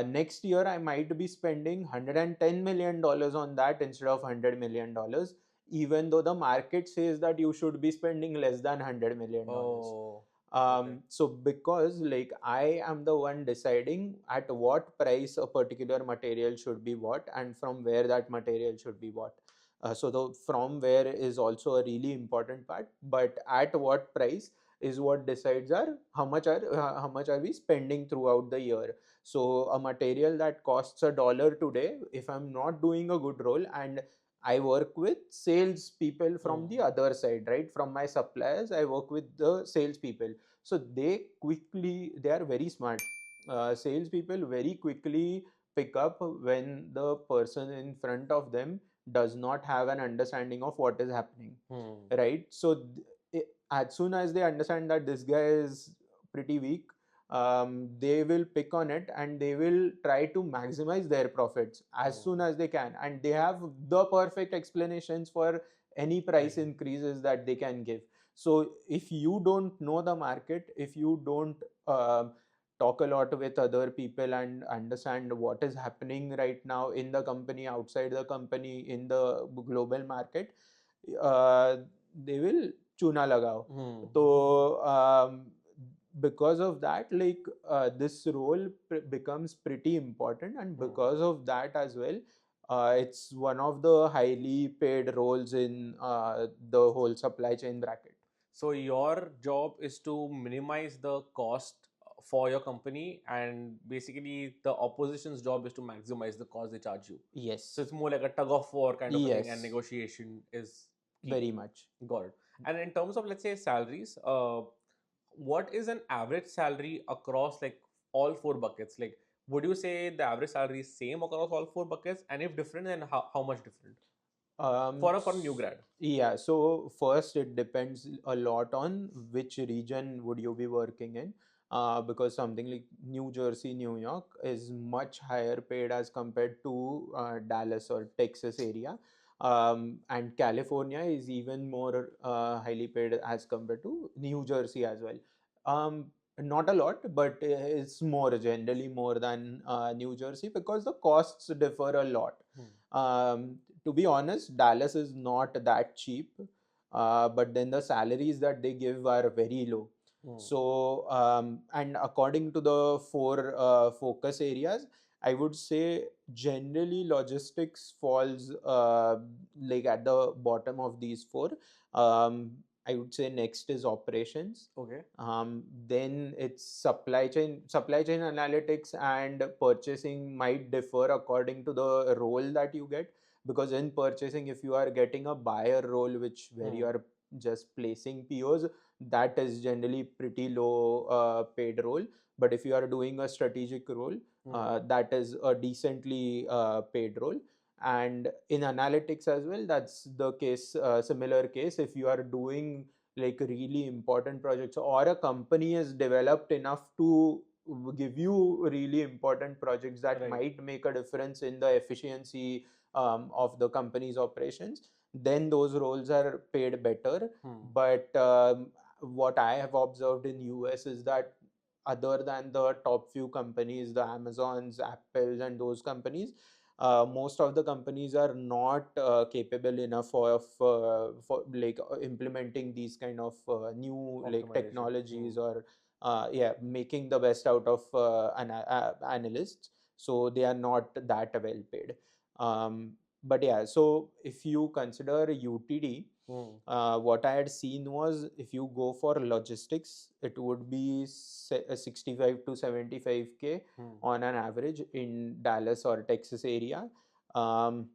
next year I might be spending $110 million on that instead of $100 million, even though the market says that you should be spending less than $100 million. Oh. Okay. So because like I am the one deciding at what price a particular material should be bought and from where that material should be bought. So the from where is also a really important part, but at what price is what decides our how much are we spending throughout the year. So a material that costs $1 today, if I'm not doing a good role, and I work with sales people from the Hmm. other side, right? From my suppliers, I work with the sales people. So they are very smart. Sales people very quickly pick up when the person in front of them does not have an understanding of what is happening, Hmm. right? So as soon as they understand that this guy is pretty weak, they will pick on it and they will try to maximize their profits as soon Hmm. as they can, and they have the perfect explanations for any price Right. increases that they can give. So if you don't know the market, if you don't talk a lot with other people and understand what is happening right now in the company, outside the company, in the global market, uh, they will chuna lagao. Hmm. So because of that, like this role becomes pretty important, and Hmm. because of that as well, it's one of the highly paid roles in the whole supply chain bracket. So your job is to minimize the cost for your company, and basically the opposition's job is to maximize the cost they charge you. So Yes, it's more like a tug of war kind of a thing, and yes, negotiation is key. very much. Got it. And in terms of, let's say, salaries, what is an average salary across like all four buckets? Like, would you say the average salary is same across all four buckets? And if different, then how much different for a new grad? Yeah, so first it depends a lot on which region would you be working in. Because something like New Jersey, New York is much higher paid as compared to Dallas or Texas area. And California is even more highly paid as compared to New Jersey as well. Not a lot, but it's more generally more than New Jersey because the costs differ a lot. Hmm. To be honest, Dallas is not that cheap, but then the salaries that they give are very low. Hmm. So, and according to the four focus areas, I would say generally logistics falls like at the bottom of these four. Um, I would say next is operations. Okay. Then it's supply chain analytics and purchasing might differ according to the role that you get, because in purchasing, if you are getting a buyer role which where you Hmm. are just placing POs, that is generally pretty low paid role. But if you are doing a strategic role, that is a decently paid role. And in analytics as well, that's the case, similar case. If you are doing like really important projects, or a company is developed enough to give you really important projects that Right. might make a difference in the efficiency of the company's operations, then those roles are paid better. But what I have observed in US is that other than the top few companies, the Amazons, Apples, and those companies, most of the companies are not capable enough of for like implementing these kind of new like Optimization. technologies, or yeah, making the best out of analysts. So they are not that well paid. But yeah, so if you consider UTD, what I had seen was, if you go for logistics, it would be 65 to 75K on an average in Dallas or Texas area. Um,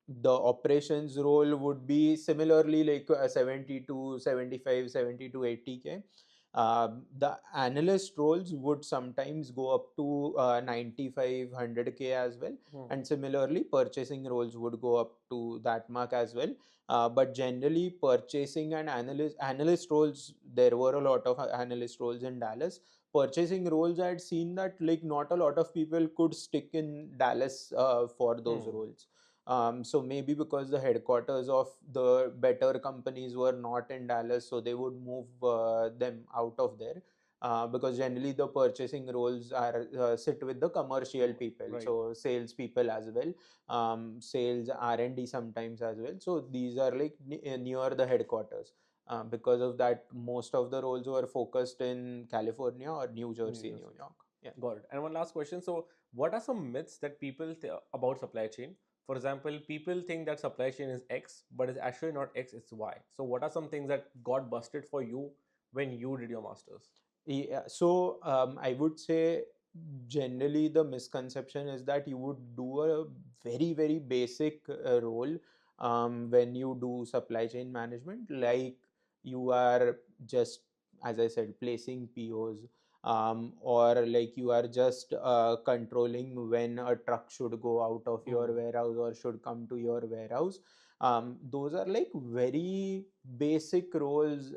the operations role would be similarly like 70 to 75, 70 to 80K. The analyst roles would sometimes go up to 95, 100K as well. And similarly, purchasing roles would go up to that mark as well. But generally, purchasing and analyst roles, there were a lot of analyst roles in Dallas. Purchasing roles, I had seen that like not a lot of people could stick in Dallas for those roles. So maybe because the headquarters of the better companies were not in Dallas, so they would move them out of there. Because generally the purchasing roles are sit with the commercial people, Right. so sales people as well, sales R&D sometimes as well. So these are like near the headquarters. Because of that, most of the roles were focused in California or New New Jersey, New Jersey. York. Yeah. Got it. And one last question. So, what are some myths that people about supply chain? For example, people think that supply chain is X, but it's actually not X, it's Y. So, what are some things that got busted for you when you did your master's? Yeah, so I would say generally the misconception is that you would do a very, very basic role when you do supply chain management, like you are just, as I said, placing POs, or like you are just controlling when a truck should go out of your warehouse or should come to your warehouse. Those are like very basic roles,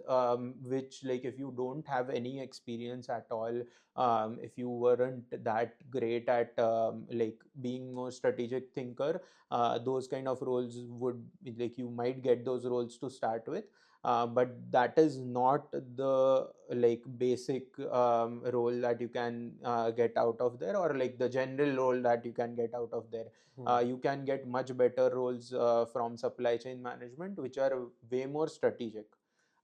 which like if you don't have any experience at all, if you weren't that great at like being more strategic thinker, those kind of roles would, like you might get those roles to start with. But that is not the like basic role that you can get out of there, or like the general role that you can get out of there. You can get much better roles from supply chain management, which are way more strategic.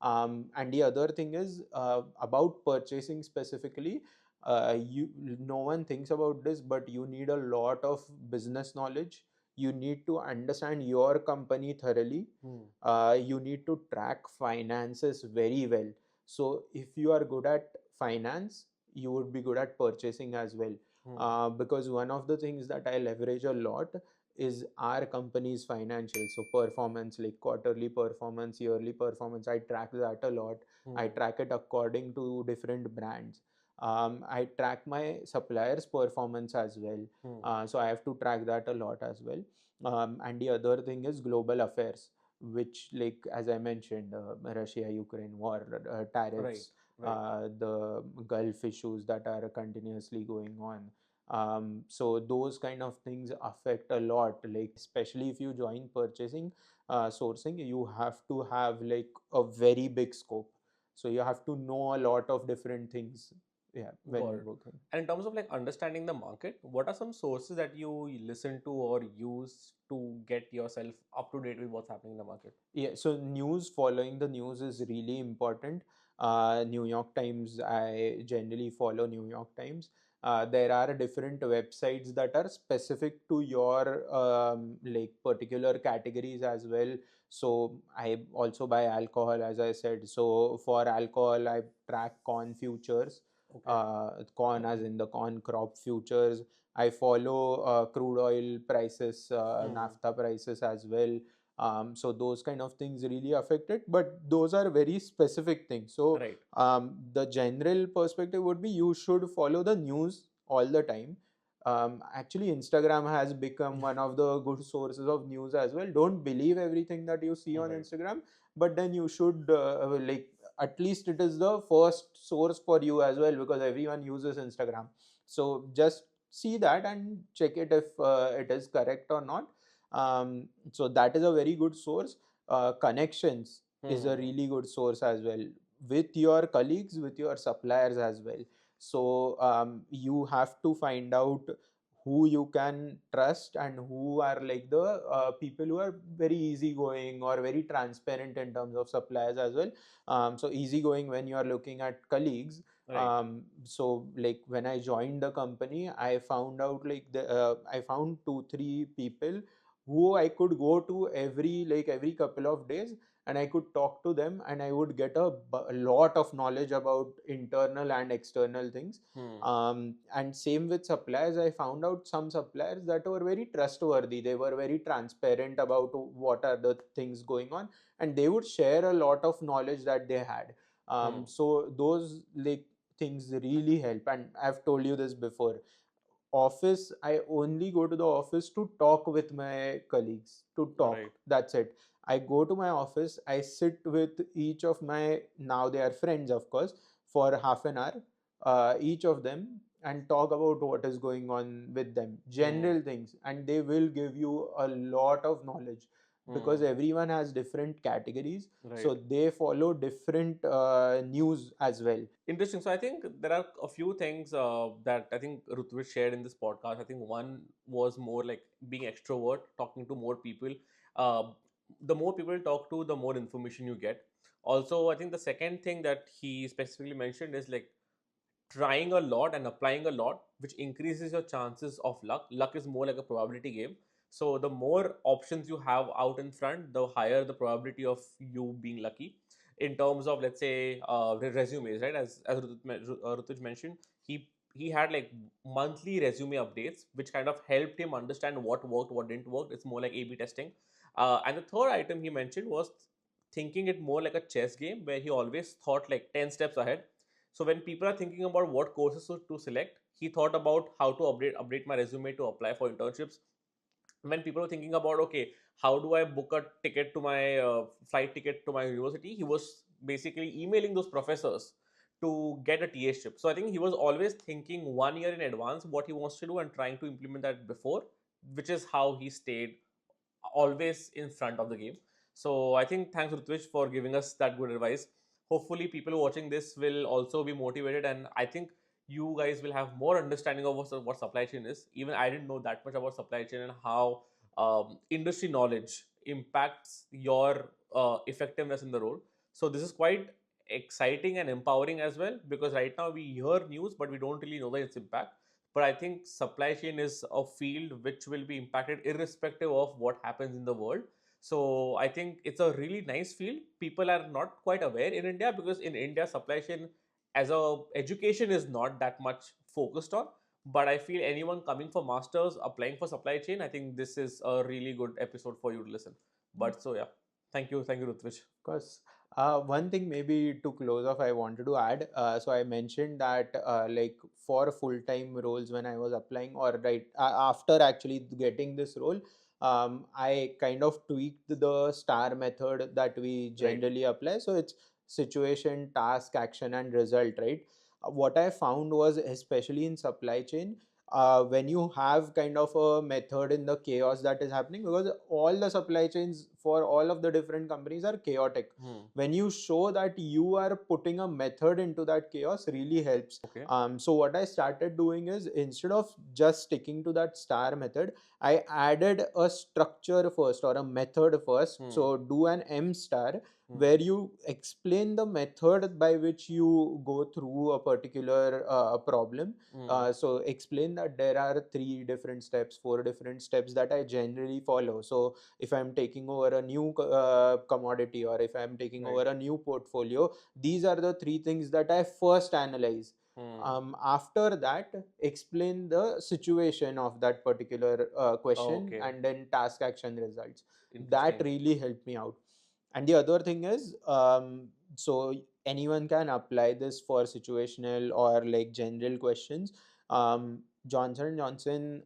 And the other thing is about purchasing specifically. No one thinks about this, but you need a lot of business knowledge. You need to understand your company thoroughly. You need to track finances very well. So if you are good at finance, you would be good at purchasing as well. Because one of the things that I leverage a lot is our company's financials. So performance, like quarterly performance, yearly performance, I track that a lot. I track it according to different brands. I track my suppliers' performance as well. So I have to track that a lot as well. And the other thing is global affairs, which, like as I mentioned, Russia-Ukraine war, Right, tariffs, right. the Gulf issues that are continuously going on. So those kind of things affect a lot. Like especially if you join purchasing, sourcing, you have to have like a very big scope. So you have to know a lot of different things. Yeah, when Got you're it. working. And in terms of like understanding the market, what are some sources that you listen to or use to get yourself up to date with what's happening in the market? Yeah, so news, following the news is really important. New York Times, I generally follow New York Times. There are different websites that are specific to your like particular categories as well. So I also buy alcohol, as I said. So for alcohol, I track corn futures. Okay. corn as in the corn crop futures. I follow crude oil prices, naphtha prices as well. So those kind of things really affect it, but those are very specific things. So Right. the general perspective would be you should follow the news all the time. Actually, Instagram has become one of the good sources of news as well. Don't believe everything that you see on Right. Instagram, but then you should like at least it is the first source for you as well, because everyone uses Instagram. So just see that and check it if it is correct or not. So that is a very good source. Connections is a Hmm. really good source as well, with your colleagues, with your suppliers as well. So you have to find out who you can trust and who are like the people who are very easygoing or very transparent in terms of suppliers as well. So easygoing when you are looking at colleagues. Right. So like when I joined the company, I found out like I found 2 3 people who I could go to every couple of days, and I could talk to them, and I would get a lot of knowledge about internal and external things. Hmm. And same with suppliers, I found out some suppliers that were very trustworthy. They were very transparent about what are the things going on, and they would share a lot of knowledge that they had. Hmm. So those like things really help. And I've told you this before, office, I only go to the office to talk with my colleagues, to talk. Right. That's it. I go to my office, I sit with each of my, now they are friends of course, for half an hour, each of them, and talk about what is going on with them, Hmm. general things, and they will give you a lot of knowledge, because Hmm. everyone has different categories, so Right. they follow different news as well. Interesting. So I think there are a few things that I think Rutwij shared in this podcast. I think one was more like being extrovert, talking to more people. Uh, the more people you talk to, the more information you get. Also, I think the second thing that he specifically mentioned is like trying a lot and applying a lot, which increases your chances of luck. Luck is more like a probability game. So the more options you have out in front, the higher the probability of you being lucky. In terms of, let's say, resumes, right? As Rutwij mentioned, he had like monthly resume updates, which kind of helped him understand what worked, what didn't work. It's more like A/B testing. And the third item he mentioned was thinking it more like a chess game, where he always thought like 10 steps ahead. So when people are thinking about what courses to select, he thought about how to update my resume to apply for internships. When people are thinking about, okay, how do I book a ticket to my flight ticket to my university, he was basically emailing those professors to get a TA-ship. So I think he was always thinking 1 year in advance what he wants to do and trying to implement that before, which is how he stayed always in front of the game. So I think thanks Rutwij for giving us that good advice. Hopefully, people watching this will also be motivated, and I think you guys will have more understanding of what supply chain is. Even I didn't know that much about supply chain and how industry knowledge impacts your effectiveness in the role. So this is quite exciting and empowering as well, because right now we hear news but we don't really know its impact. But I think supply chain is a field which will be impacted irrespective of what happens in the world. So I think it's a really nice field. People are not quite aware in India, because in India supply chain as a education is not that much focused on. But I feel anyone coming for masters, applying for supply chain, I think this is a really good episode for you to listen. But so yeah, thank you Rutwij. Course. One thing maybe to close off, I wanted to add. So I mentioned that like for full-time roles when I was applying, or right after actually getting this role, I kind of tweaked the STAR method that we Right. generally apply. So it's situation, task, action, and result, right? What I found was, especially in supply chain, when you have kind of a method in the chaos that is happening, because all the supply chains for all of the different companies are chaotic, Hmm. when you show that you are putting a method into that chaos, really helps. Okay. So what I started doing is, instead of just sticking to that star method, I added a structure first, or a method first. Hmm. So do an M star, Hmm. where you explain the method by which you go through a particular problem. Hmm. So explain that there are 3 different steps, 4 different steps that I generally follow. So if I'm taking over a new commodity, or if I'm taking over Right. a new portfolio, these are the 3 things that I first analyze. After that, explain the situation of that particular question, Okay. and then task action results. That Interesting. really helped me out. And the other thing is, so anyone can apply this for situational or like general questions. Johnson & Johnson,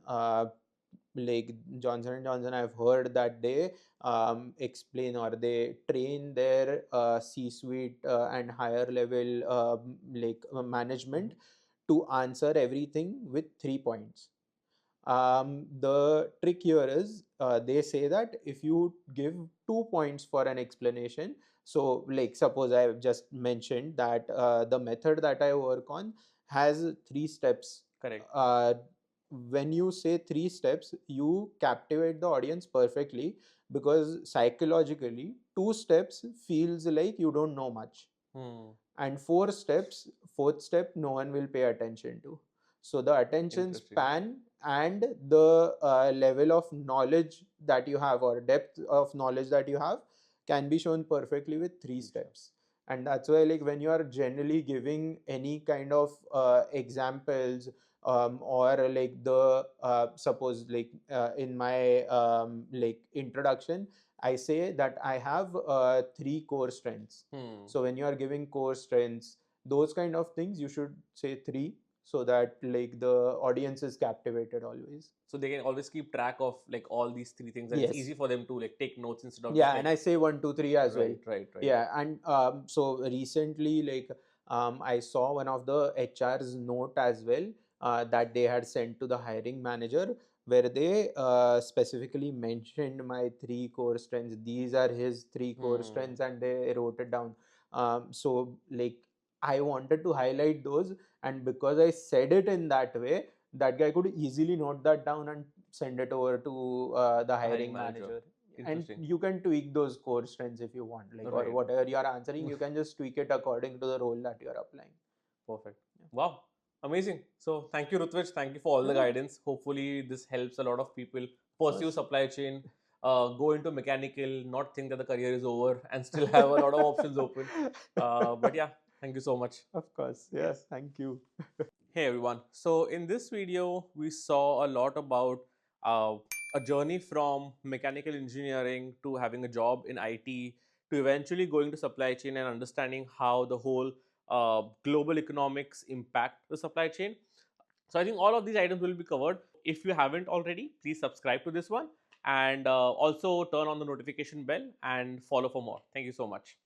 like Johnson & Johnson, I've heard that they explain or they train their C-suite and higher level management to answer everything with 3 points. The trick here is, they say that if you give 2 points for an explanation, so like suppose I have just mentioned that the method that I work on has 3 steps. Correct. When you say 3 steps, you captivate the audience perfectly, because psychologically 2 steps feels like you don't know much, Hmm. and 4 steps, fourth step, no one will pay attention to. So the attention Interesting. span and the level of knowledge that you have, or depth of knowledge that you have, can be shown perfectly with three Interesting. steps. And that's why, like, when you are generally giving any kind of examples, or like the suppose like in my introduction, I say that I have 3 core strengths. Hmm. So when you are giving core strengths, those kind of things, you should say three, so that like the audience is captivated always. So they can always keep track of like all these three things, and it's Yes. easy for them to like take notes instead of just Yeah, and like I say one, two, three as well. right, right, right. Yeah, and so recently, like, I saw one of the HR's note as well, that they had sent to the hiring manager, where they specifically mentioned my 3 core strengths. These are his 3 core strengths, Hmm. and they wrote it down. So like, I wanted to highlight those, and because I said it in that way, that guy could easily note that down and send it over to the The hiring hiring manager. manager. And Interesting. you can tweak those core strengths if you want, like, or Right. whatever you are answering, you can just tweak it according to the role that you are applying. Perfect. Wow. Amazing. So thank you, Rutwij. Thank you for all the Yeah, guidance. Hopefully, this helps a lot of people of pursue course. supply chain, go into mechanical, not think that the career is over, and still have a lot of options open. But yeah, thank you so much. Of course, yeah, Yes. thank you. Hey everyone. So in this video, we saw a lot about uh, a journey from mechanical engineering to having a job in IT to eventually going to supply chain and understanding how the whole global economics impact the supply chain. So I think all of these items will be covered. If you haven't already, please subscribe to this one and also turn on the notification bell and follow for more. Thank you so much.